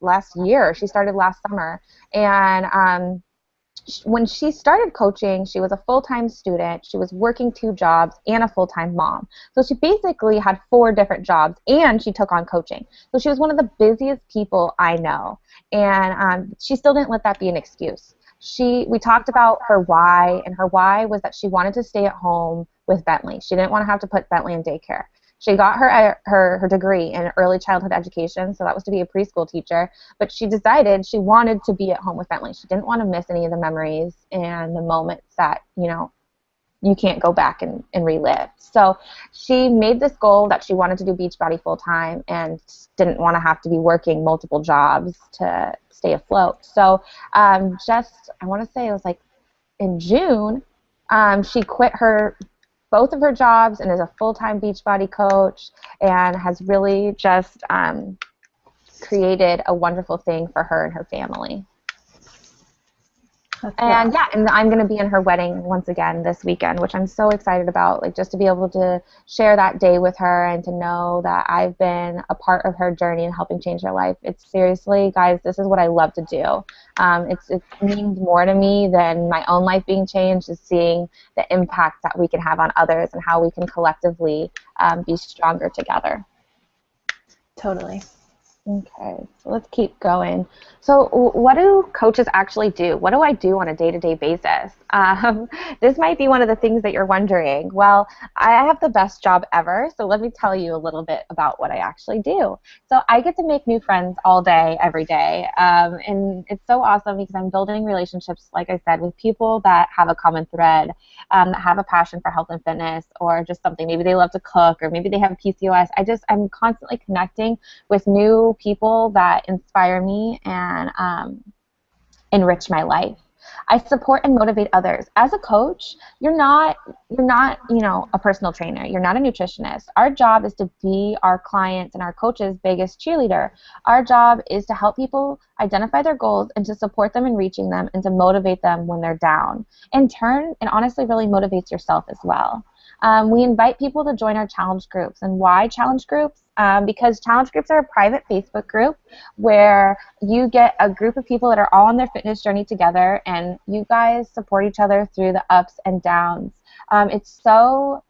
last year. She started last summer. And when she started coaching, she was a full-time student. She was working 2 jobs and a full-time mom. So she basically had 4 different jobs, and she took on coaching. So she was one of the busiest people I know. And she still didn't let that be an excuse. We talked about her why, and her why was that she wanted to stay at home with Bentley. She didn't want to have to put Bentley in daycare. She got her degree in early childhood education, so that was to be a preschool teacher, but she decided she wanted to be at home with Bentley. She didn't want to miss any of the memories and the moments that, you can't go back and relive. So she made this goal that she wanted to do Beachbody full-time and didn't want to have to be working multiple jobs to stay afloat. So I want to say it was like in June, she quit both of her jobs and is a full-time Beachbody coach and has really just created a wonderful thing for her and her family. And I'm going to be in her wedding once again this weekend, which I'm so excited about, like just to be able to share that day with her and to know that I've been a part of her journey and helping change her life. It's seriously, guys, this is what I love to do. It means more to me than my own life being changed, is seeing the impact that we can have on others and how we can collectively be stronger together. Totally. Okay, so let's keep going. So what do coaches actually do? What do I do on a day-to-day basis? This might be one of the things that you're wondering. Well, I have the best job ever, so let me tell you a little bit about what I actually do. So I get to make new friends all day, every day, and it's so awesome because I'm building relationships, like I said, with people that have a common thread, that have a passion for health and fitness, or just something. Maybe they love to cook, or maybe they have PCOS. I'm constantly connecting with new people that inspire me and enrich my life. I support and motivate others. As a coach, you're not a personal trainer. You're not a nutritionist. Our job is to be our clients and our coaches' biggest cheerleader. Our job is to help people identify their goals and to support them in reaching them and to motivate them when they're down. In turn, it honestly really motivates yourself as well. We invite people to join our challenge groups. And why challenge groups? Because challenge groups are a private Facebook group where you get a group of people that are all on their fitness journey together, and you guys support each other through the ups and downs. It's so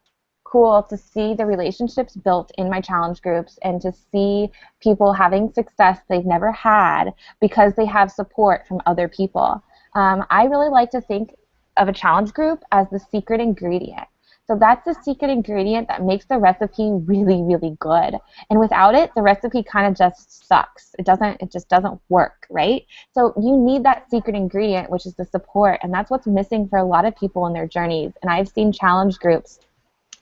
cool to see the relationships built in my challenge groups and to see people having success they've never had because they have support from other people. I really like to think of a challenge group as the secret ingredient. So that's the secret ingredient that makes the recipe really, really good. And without it, the recipe kind of just sucks. It just doesn't work, right? So you need that secret ingredient, which is the support, and that's what's missing for a lot of people in their journeys. And I've seen challenge groups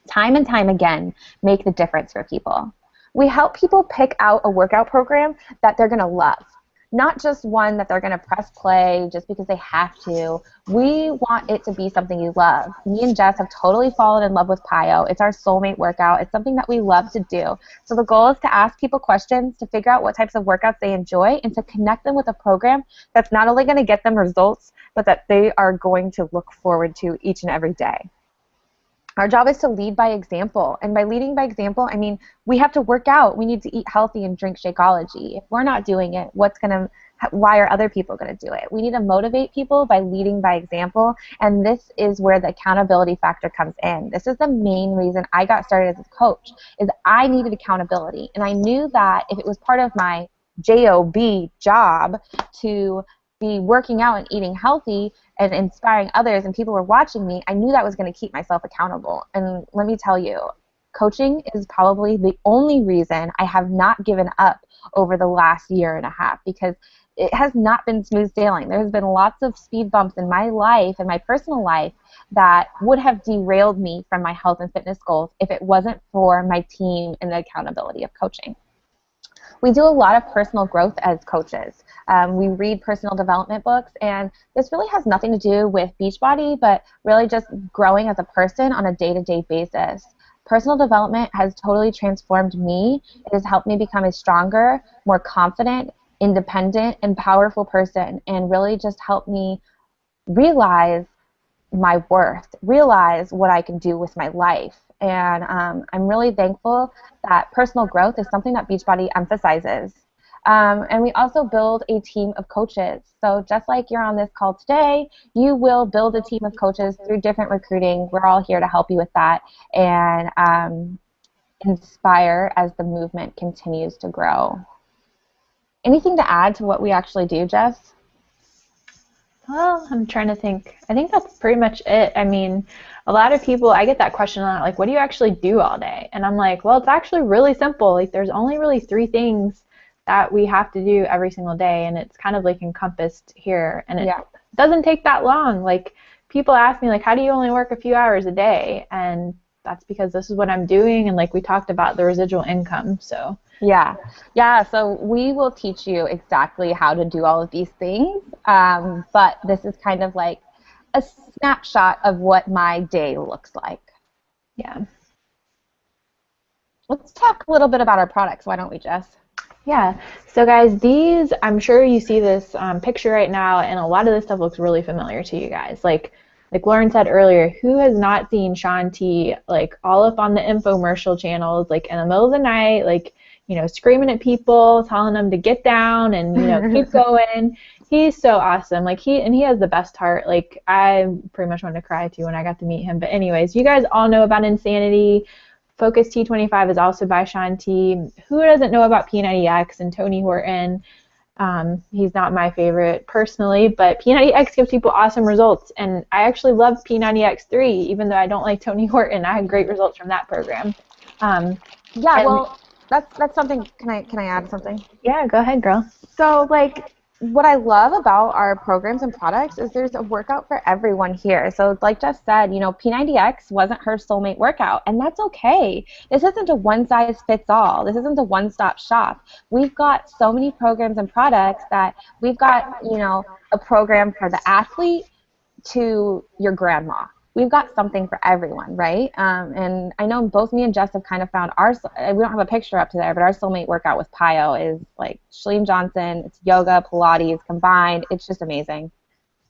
time and time again make the difference for people. We help people pick out a workout program that they're going to love. Not just one that they're going to press play just because they have to. We want it to be something you love. Me and Jess have totally fallen in love with PiYo. It's our soulmate workout. It's something that we love to do. So the goal is to ask people questions, to figure out what types of workouts they enjoy, and to connect them with a program that's not only going to get them results, but that they are going to look forward to each and every day. Our job is to lead by example, and by leading by example, I mean we have to work out. We need to eat healthy and drink Shakeology. If we're not doing it, what's going to why are other people going to do it? We need to motivate people by leading by example, and this is where the accountability factor comes in. This is the main reason I got started as a coach, is I needed accountability, and I knew that if it was part of my job to be working out and eating healthy and inspiring others and people were watching me, I knew that was going to keep myself accountable. And let me tell you, coaching is probably the only reason I have not given up over the last year and a half, because it has not been smooth sailing. There's been lots of speed bumps in my life and my personal life that would have derailed me from my health and fitness goals if it wasn't for my team and the accountability of coaching. We do a lot of personal growth as coaches. We read personal development books, and this really has nothing to do with Beachbody, but really just growing as a person on a day-to-day basis. Personal development has totally transformed me. It has helped me become a stronger, more confident, independent, and powerful person, and really just helped me realize my worth, realize what I can do with my life. And I'm really thankful that personal growth is something that Beachbody emphasizes. And we also build a team of coaches. So just like you're on this call today, you will build a team of coaches through different recruiting. We're all here to help you with that and inspire as the movement continues to grow. Anything to add to what we actually do, Jess? Well, I'm trying to think. I think that's pretty much it. I mean, a lot of people, I get that question a lot, like, what do you actually do all day? And I'm like, well, it's actually really simple. Like, there's only really 3 things that we have to do every single day, and it's kind of like encompassed here. And it doesn't take that long. Like, people ask me, like, how do you only work a few hours a day? And that's because this is what I'm doing, and like we talked about, the residual income. So yeah, so we will teach you exactly how to do all of these things, but this is kind of like a snapshot of what my day looks like. Yeah. Let's talk a little bit about our products, why don't we, Jess? Yeah, so guys, these, I'm sure you see this picture right now, and a lot of this stuff looks really familiar to you guys. Like Lauren said earlier, who has not seen Shaun T like all up on the infomercial channels, like in the middle of the night, like, you know, screaming at people, telling them to get down and, you know, keep going. He's so awesome. Like he has the best heart. Like I pretty much wanted to cry too when I got to meet him. But anyways, you guys all know about Insanity. Focus T25 is also by Shaun T. Who doesn't know about P90X and Tony Horton? He's not my favorite personally, but P90X gives people awesome results, and I actually love P90X3, even though I don't like Tony Horton. I had great results from that program. Yeah, well, that's something. Can I add something? Yeah, go ahead, girl. So like, what I love about our programs and products is there's a workout for everyone here. So like Jess said, you know, P90X wasn't her soulmate workout, and that's okay. This isn't a one-size-fits-all. This isn't a one-stop shop. We've got so many programs and products that we've got, you know, a program for the athlete to your grandma. We've got something for everyone, right? And I know both me and Jess have kind of found our, we don't have a picture up to there, but our soulmate workout with Pio is like Shalene Johnson. It's yoga, Pilates combined. It's just amazing.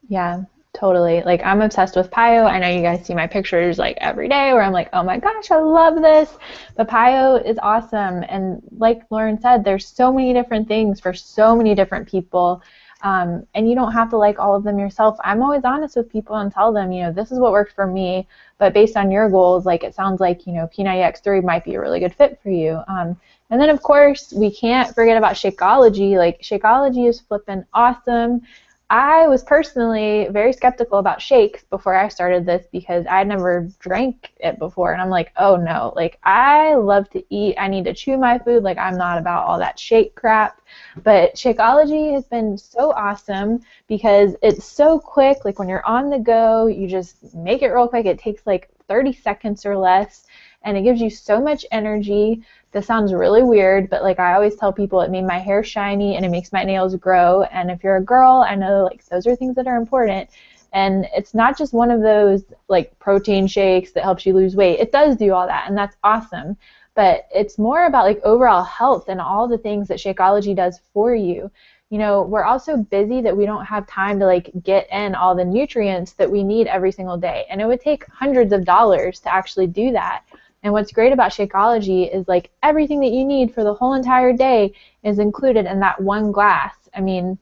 Yeah, totally. Like I'm obsessed with Pio. I know you guys see my pictures like every day where I'm like, oh my gosh, I love this. But Pio is awesome. And like Lauren said, there's so many different things for so many different people. And you don't have to like all of them yourself. I'm always honest with people and tell them, you know, this is what worked for me, but based on your goals, like it sounds like, you know, P90X3 might be a really good fit for you. And then of course we can't forget about Shakeology. Like Shakeology is flipping awesome. I was personally very skeptical about shakes before I started this because I never drank it before, and I'm like, oh no, like I love to eat, I need to chew my food, like I'm not about all that shake crap. But Shakeology has been so awesome because it's so quick. Like when you're on the go, you just make it real quick. It takes like 30 seconds or less, and it gives you so much energy. This sounds really weird, but like I always tell people, it made my hair shiny and it makes my nails grow. And if you're a girl, I know like those are things that are important. And it's not just one of those like protein shakes that helps you lose weight. It does do all that, and that's awesome. But it's more about like overall health and all the things that Shakeology does for you. You know, we're also busy that we don't have time to like get in all the nutrients that we need every single day. And it would take hundreds of dollars to actually do that. And what's great about Shakeology is like everything that you need for the whole entire day is included in that one glass. I mean,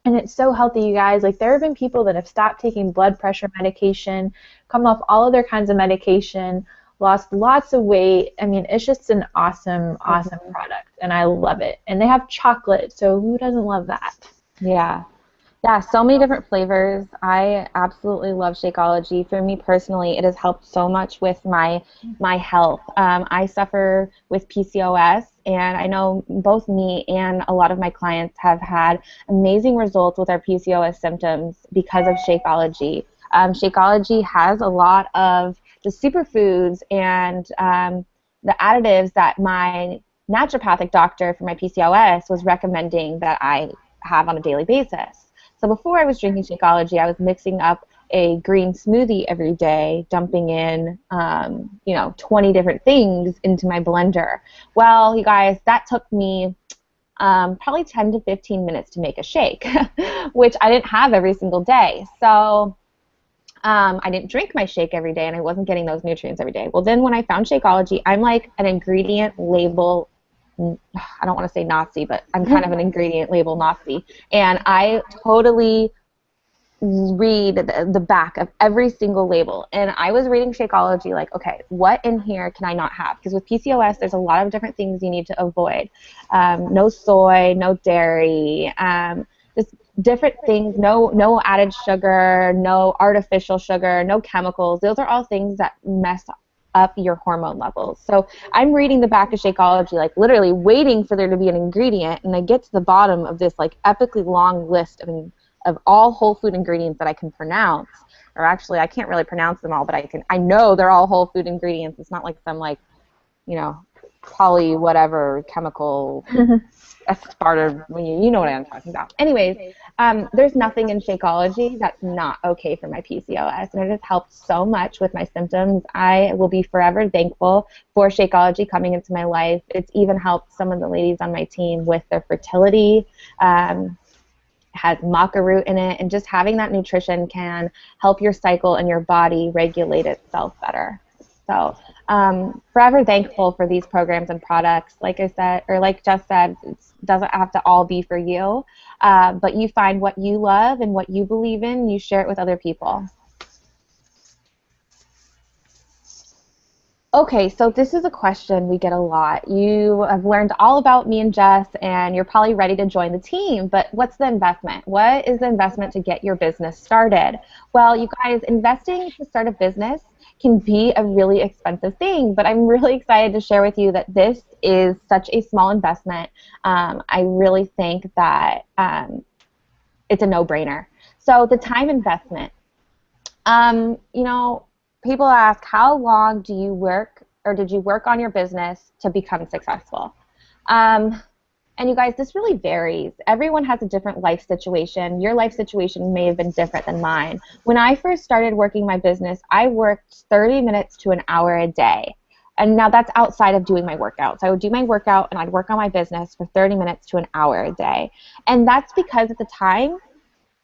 And it's so healthy, you guys. Like, there have been people that have stopped taking blood pressure medication, come off all other kinds of medication, lost lots of weight. I mean, it's just an awesome, awesome product, and I love it. And they have chocolate, so who doesn't love that? Yeah. Yeah, so many different flavors. I absolutely love Shakeology. For me personally, it has helped so much with my health. I suffer with PCOS, and I know both me and a lot of my clients have had amazing results with our PCOS symptoms because of Shakeology. Shakeology has a lot of the superfoods and the additives that my naturopathic doctor for my PCOS was recommending that I have on a daily basis. So before I was drinking Shakeology, I was mixing up a green smoothie every day, dumping in, 20 different things into my blender. Well, you guys, that took me probably 10 to 15 minutes to make a shake, which I didn't have every single day. So I didn't drink my shake every day, and I wasn't getting those nutrients every day. Well, then when I found Shakeology, I'm like an ingredient label, I don't want to say Nazi, but I'm kind of an ingredient label Nazi. And I totally read the back of every single label. And I was reading Shakeology like, okay, what in here can I not have? Because with PCOS, there's a lot of different things you need to avoid. No soy, no dairy, just different things, no added sugar, no artificial sugar, no chemicals. Those are all things that mess up your hormone levels. So I'm reading the back of Shakeology, like literally waiting for there to be an ingredient, and I get to the bottom of this like epically long list of all whole food ingredients that I can pronounce. Or actually, I can't really pronounce them all, but I know they're all whole food ingredients. It's not like some like, poly whatever chemical aspartame, you know what I'm talking about. Anyways, there's nothing in Shakeology that's not okay for my PCOS, and it has helped so much with my symptoms. I will be forever thankful for Shakeology coming into my life. It's even helped some of the ladies on my team with their fertility. Has maca root in it, and just having that nutrition can help your cycle and your body regulate itself better. So forever thankful for these programs and products. Like I said, or like Jess said, it doesn't have to all be for you, but you find what you love and what you believe in, you share it with other people. Okay, so this is a question we get a lot. You have learned all about me and Jess, and you're probably ready to join the team, but what's the investment? What is the investment to get your business started? Well, you guys, investing to start a business can be a really expensive thing, but I'm really excited to share with you that this is such a small investment. I really think that it's a no-brainer. So the time investment, people ask, how long do you work or did you work on your business to become successful? And you guys, this really varies. Everyone has a different life situation. Your life situation may have been different than mine. When I first started working my business, I worked 30 minutes to an hour a day. And now that's outside of doing my workouts. I would do my workout and I'd work on my business for 30 minutes to an hour a day. And that's because at the time,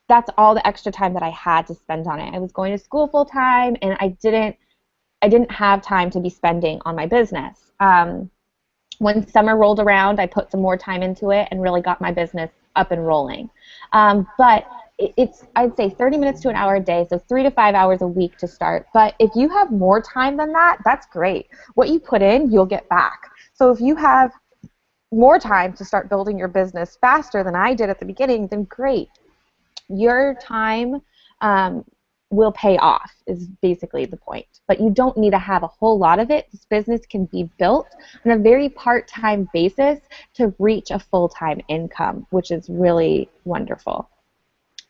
that's all the extra time that I had to spend on it. I was going to school full time, and I didn't have time to be spending on my business. When summer rolled around, I put some more time into it and really got my business up and rolling. But it's, I'd say 30 minutes to an hour a day, so 3 to 5 hours a week to start. But if you have more time than that, that's great. What you put in, you'll get back. So if you have more time to start building your business faster than I did at the beginning, then great. Your time will pay off is basically the point. But you don't need to have a whole lot of it. This business can be built on a very part-time basis to reach a full-time income, which is really wonderful.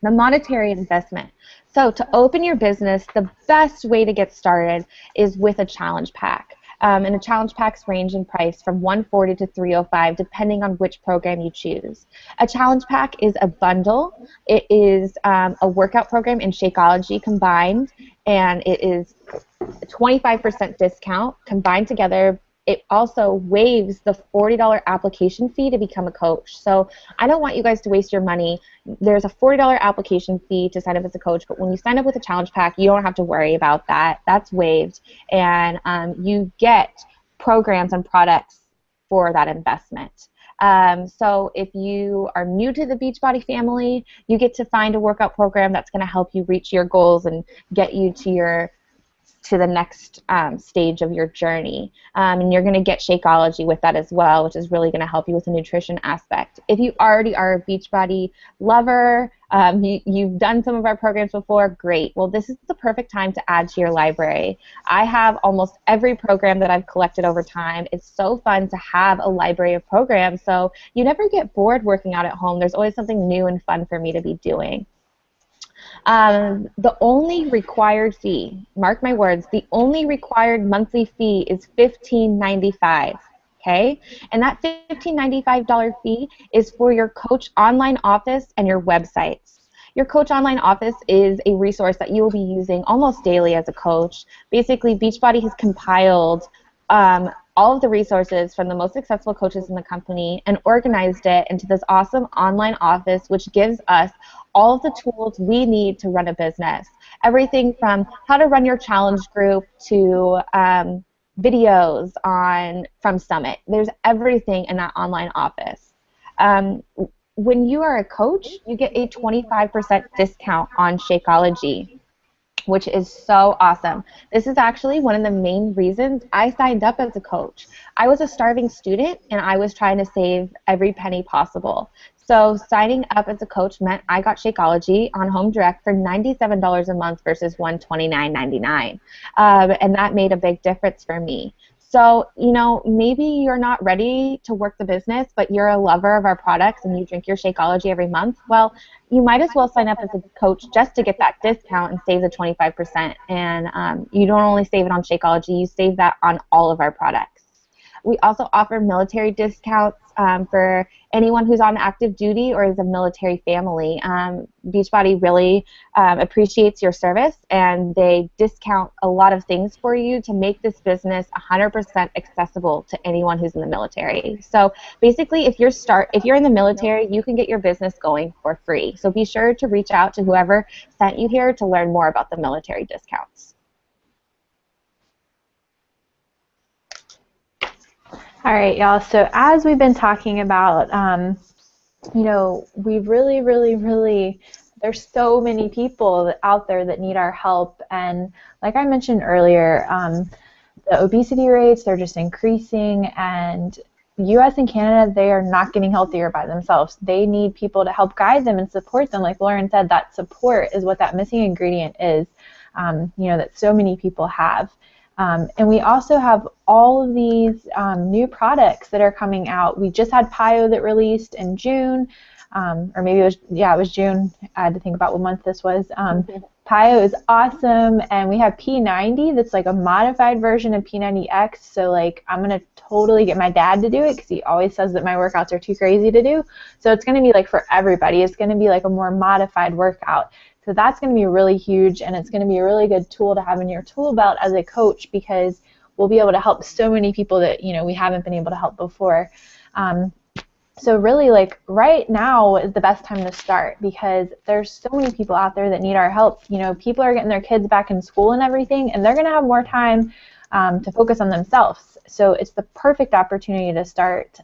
The monetary investment. So to open your business, the best way to get started is with a challenge pack. And the challenge packs range in price from $140 to $305 depending on which program you choose. A challenge pack is a bundle. It is a workout program and Shakeology combined, and it is a 25% discount combined together. It also waives the $40 application fee to become a coach. So I don't want you guys to waste your money. There's a $40 application fee to sign up as a coach, but when you sign up with a challenge pack, you don't have to worry about that. That's waived, and you get programs and products for that investment. So if you are new to the Beachbody family, you get to find a workout program that's going to help you reach your goals and get you to the next stage of your journey. And you're going to get Shakeology with that as well, which is really going to help you with the nutrition aspect. If you already are a Beachbody lover, you've done some of our programs before, great. Well, this is the perfect time to add to your library. I have almost every program that I've collected over time. It's so fun to have a library of programs, so you never get bored working out at home. There's always something new and fun for me to be doing. The only required fee, mark my words, the only required monthly fee is $15.95, okay? And that $15.95 fee is for your Coach online office and your websites. Your Coach online office is a resource that you will be using almost daily as a coach. Basically, Beachbody has compiled all of the resources from the most successful coaches in the company and organized it into this awesome online office, which gives us all of the tools we need to run a business. Everything from how to run your challenge group to videos from Summit. There's everything in that online office. When you are a coach, you get a 25% discount on Shakeology, which is so awesome. This is actually one of the main reasons I signed up as a coach. I was a starving student, and I was trying to save every penny possible. So signing up as a coach meant I got Shakeology on Home Direct for $97 a month versus $129.99, and that made a big difference for me. So, maybe you're not ready to work the business, but you're a lover of our products and you drink your Shakeology every month. Well, you might as well sign up as a coach just to get that discount and save the 25%. And you don't only save it on Shakeology, you save that on all of our products. We also offer military discounts for anyone who's on active duty or is a military family. Beachbody really appreciates your service, and they discount a lot of things for you to make this business 100% accessible to anyone who's in the military. So basically, if you're in the military, you can get your business going for free. So be sure to reach out to whoever sent you here to learn more about the military discounts. All right, y'all. So as we've been talking about, we really, there's so many people out there that need our help. And like I mentioned earlier, the obesity rates, they're just increasing. And the U.S. and Canada, they are not getting healthier by themselves. They need people to help guide them and support them. Like Lauren said, that support is what that missing ingredient is, that so many people have. And we also have all of these new products that are coming out. We just had PIO that released in June, or maybe it was June. I had to think about what month this was. PIO is awesome, and we have P90 that's like a modified version of P90X. So like I'm going to totally get my dad to do it because he always says that my workouts are too crazy to do. So it's going to be like for everybody. It's going to be like a more modified workout. So that's going to be really huge, and it's going to be a really good tool to have in your tool belt as a coach, because we'll be able to help so many people that we haven't been able to help before. So really, like right now is the best time to start, because there's so many people out there that need our help. People are getting their kids back in school and everything, and they're going to have more time to focus on themselves. So it's the perfect opportunity to start.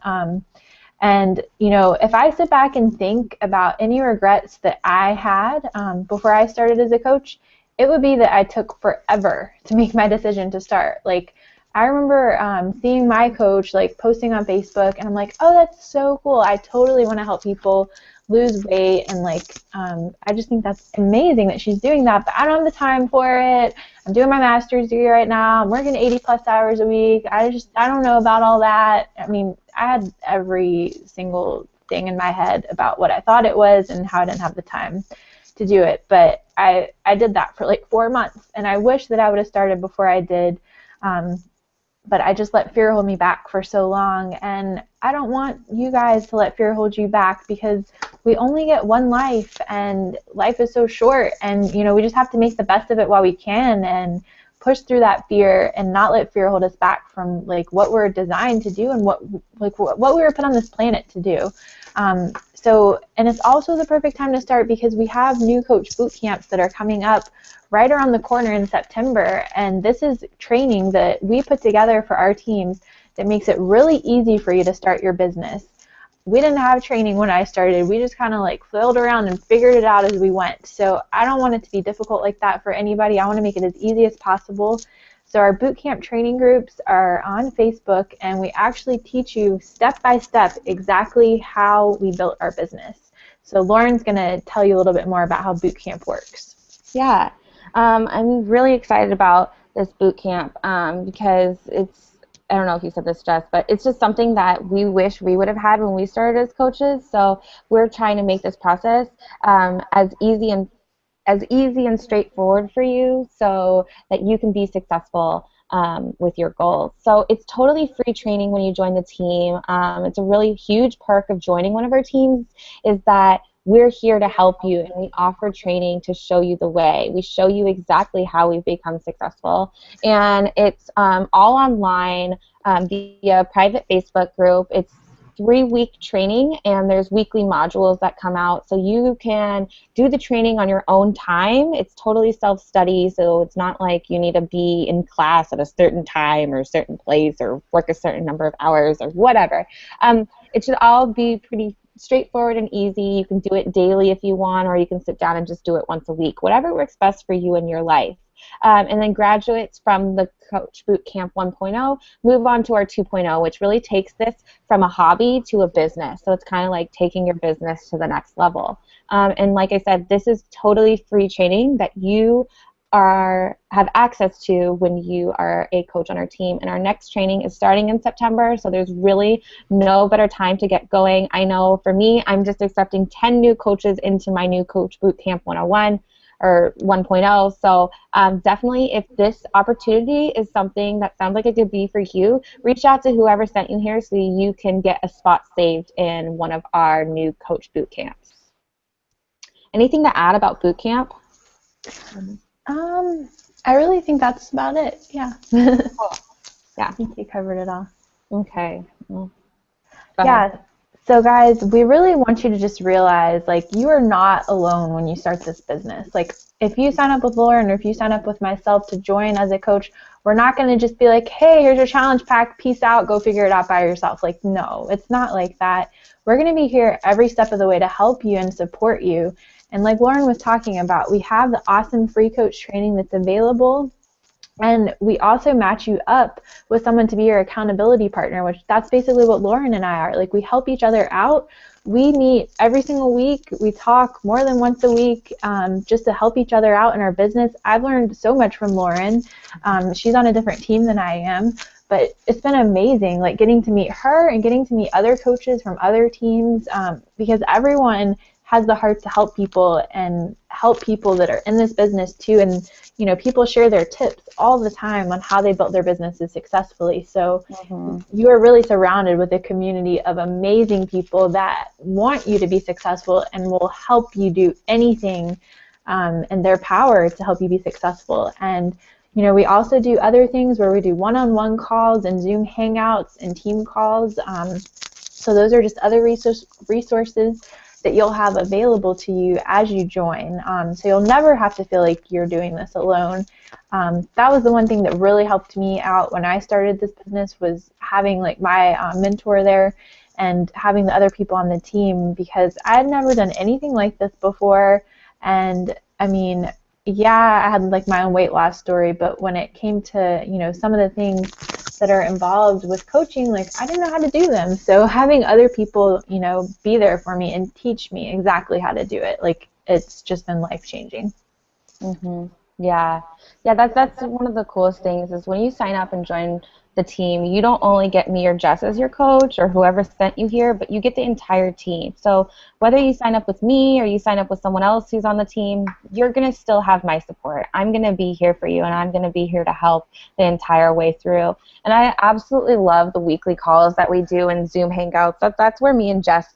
And, if I sit back and think about any regrets that I had before I started as a coach, it would be that I took forever to make my decision to start. Like, I remember seeing my coach, like, posting on Facebook, and I'm like, oh, that's so cool. I totally want to help people lose weight, and, like, I just think that's amazing that she's doing that, but I don't have the time for it. I'm doing my master's degree right now. I'm working 80-plus hours a week. I don't know about all that. I mean, I had every single thing in my head about what I thought it was and how I didn't have the time to do it. But I did that for like 4 months, and I wish that I would have started before I did. But I just let fear hold me back for so long, and I don't want you guys to let fear hold you back, because we only get one life, and life is so short, and we just have to make the best of it while we can and push through that fear and not let fear hold us back from like what we're designed to do and what we were put on this planet to do. And it's also the perfect time to start, because we have new coach boot camps that are coming up right around the corner in September, and this is training that we put together for our teams that makes it really easy for you to start your business. we didn't have training when I started. We just kind of like flailed around and figured it out as we went. So I don't want it to be difficult like that for anybody. I want to make it as easy as possible. So our bootcamp training groups are on Facebook, and we actually teach you step by step exactly how we built our business. So Lauren's going to tell you a little bit more about how bootcamp works. Yeah, I'm really excited about this bootcamp because I don't know if you said this, Jess, but it's just something that we wish we would have had when we started as coaches. So we're trying to make this process as easy and straightforward for you so that you can be successful with your goals. So it's totally free training when you join the team. It's a really huge perk of joining one of our teams is that we're here to help you, and we offer training to show you the way. We show you exactly how we've become successful, and it's all online via a private Facebook group. It's 3-week training, and there's weekly modules that come out, so you can do the training on your own time. It's totally self-study, so it's not like you need to be in class at a certain time or a certain place or work a certain number of hours or whatever. It should all be pretty straightforward and easy. You can do it daily if you want, or you can sit down and just do it once a week, whatever works best for you in your life. And then graduates from the Coach Bootcamp 1.0 move on to our 2.0, which really takes this from a hobby to a business. So it's kind of like taking your business to the next level. And like I said, this is totally free training that you have access to when you are a coach on our team. And our next training is starting in September, so there's really no better time to get going. I know for me, I'm just accepting 10 new coaches into my new Coach Bootcamp 101 or 1.0. So definitely, if this opportunity is something that sounds like it could be for you, reach out to whoever sent you here so you can get a spot saved in one of our new Coach Bootcamps. Anything to add about bootcamp? I really think that's about it. Yeah. Cool. Yeah. I think you covered it all. Okay. Well, yeah. So guys, we really want you to just realize, like, you are not alone when you start this business. Like, if you sign up with Lauren or if you sign up with myself to join as a coach, we're not going to just be like, hey, here's your challenge pack, peace out, go figure it out by yourself. Like, no, it's not like that. We're going to be here every step of the way to help you and support you. And like Lauren was talking about, we have the awesome free coach training that's available. And we also match you up with someone to be your accountability partner, which that's basically what Lauren and I are. Like, we help each other out. We meet every single week. We talk more than once a week just to help each other out in our business. I've learned so much from Lauren. She's on a different team than I am. But it's been amazing, like, getting to meet her and getting to meet other coaches from other teams because everyone has the heart to help people and help people that are in this business too. And, you know, people share their tips all the time on how they built their businesses successfully. So you are really surrounded with a community of amazing people that want you to be successful and will help you do anything in their power to help you be successful. And, you know, we also do other things where we do one-on-one calls and Zoom hangouts and team calls. So those are just other resources that you'll have available to you as you join. So you'll never have to feel like you're doing this alone. That was the one thing that really helped me out when I started this business, was having like my mentor there and having the other people on the team, because I had never done anything like this before. And I mean, yeah, I had like my own weight loss story, but when it came to, you know, some of the things that are involved with coaching, like, I didn't know how to do them. So having other people, you know, be there for me and teach me exactly how to do it, like, it's just been life-changing. Yeah, that's one of the coolest things is when you sign up and join the team, you don't only get me or Jess as your coach or whoever sent you here, but you get the entire team. So whether you sign up with me or you sign up with someone else who's on the team, you're going to still have my support. I'm going to be here for you, and I'm going to be here to help the entire way through. And I absolutely love the weekly calls that we do in Zoom hangouts. That's where me and Jess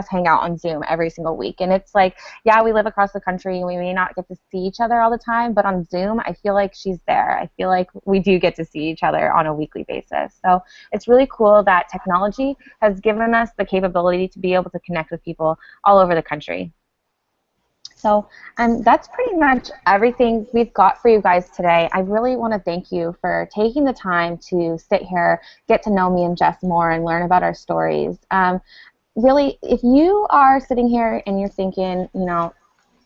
hang out on Zoom every single week. And it's like, yeah, we live across the country and we may not get to see each other all the time, but on Zoom, I feel like she's there. I feel like we do get to see each other on a weekly basis. So it's really cool that technology has given us the capability to be able to connect with people all over the country. So that's pretty much everything we've got for you guys today. I really want to thank you for taking the time to sit here, get to know me and Jess more, and learn about our stories. really, if you are sitting here and you're thinking,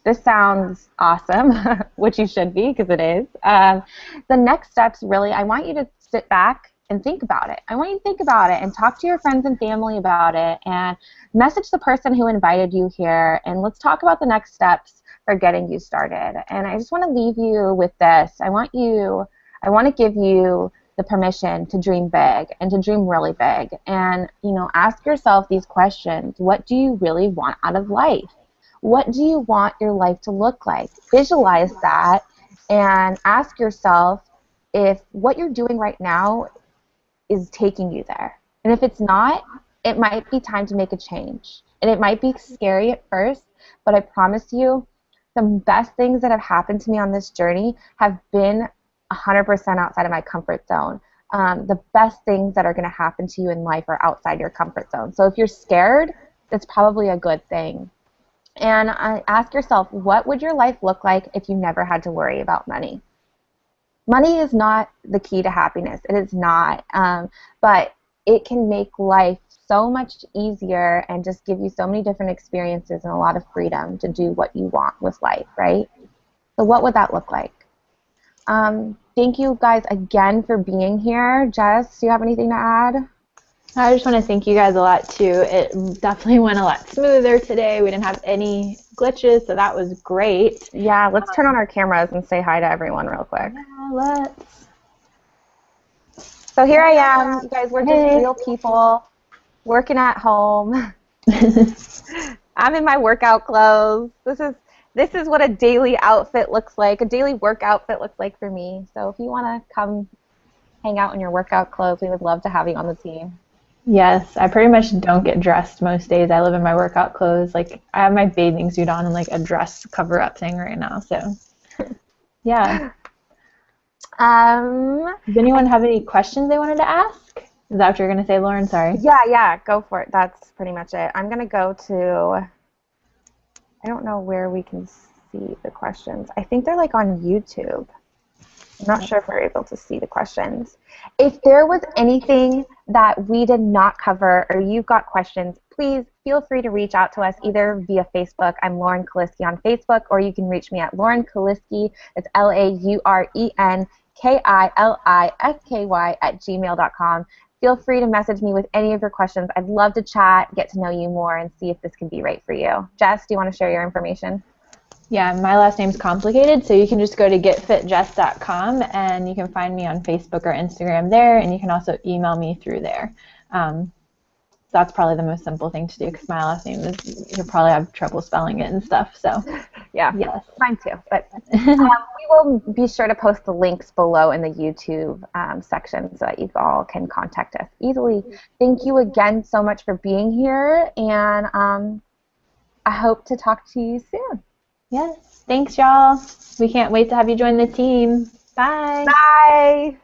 this sounds awesome, which you should be because it is, the next steps really, I want you to sit back and think about it. I want you to think about it and talk to your friends and family about it and message the person who invited you here, and let's talk about the next steps for getting you started. And I just want to leave you with this. I want to give you the permission to dream big and to dream really big. And, ask yourself these questions. What do you really want out of life? What do you want your life to look like? Visualize that and ask yourself if what you're doing right now is taking you there. And if it's not, it might be time to make a change. And it might be scary at first, but I promise you, the best things that have happened to me on this journey have been 100% outside of my comfort zone. The best things that are going to happen to you in life are outside your comfort zone. So if you're scared, that's probably a good thing. And ask yourself, what would your life look like if you never had to worry about money? Money is not the key to happiness. It is not. But it can make life so much easier and just give you so many different experiences and a lot of freedom to do what you want with life, right? So what would that look like? Thank you guys again for being here. Jess, do you have anything to add? I just want to thank you guys a lot, too. It definitely went a lot smoother today. We didn't have any glitches, so that was great. Yeah, let's turn on our cameras and say hi to everyone real quick. Yeah, let's. So here I am. You guys, we're just real people working at home. I'm in my workout clothes. This is what a daily outfit looks like. A daily work outfit looks like for me. So if you want to come hang out in your workout clothes, we would love to have you on the team. Yes, I pretty much don't get dressed most days. I live in my workout clothes. Like, I have my bathing suit on and like a dress cover-up thing right now. So, yeah. Does anyone have any questions they wanted to ask? Is that what you're going to say, Lauren? Sorry. Yeah, go for it. That's pretty much it. I'm going to go to, I don't know where we can see the questions. I think they're like on YouTube. I'm not sure if we're able to see the questions. If there was anything that we did not cover or you've got questions, please feel free to reach out to us either via Facebook. I'm Lauren Kilisky on Facebook, or you can reach me at laurenkilisky. It's laurenkilisky@gmail.com. Feel free to message me with any of your questions. I'd love to chat, get to know you more, and see if this can be right for you. Jess, do you want to share your information? Yeah, my last name's complicated, so you can just go to getfitjess.com and you can find me on Facebook or Instagram there, and you can also email me through there. That's probably the most simple thing to do because my last name is, you'll probably have trouble spelling it and stuff. So, yeah, yes. Mine too. But we will be sure to post the links below in the YouTube section so that you all can contact us easily. Thank you again so much for being here, and I hope to talk to you soon. Yes. Thanks, y'all. We can't wait to have you join the team. Bye. Bye.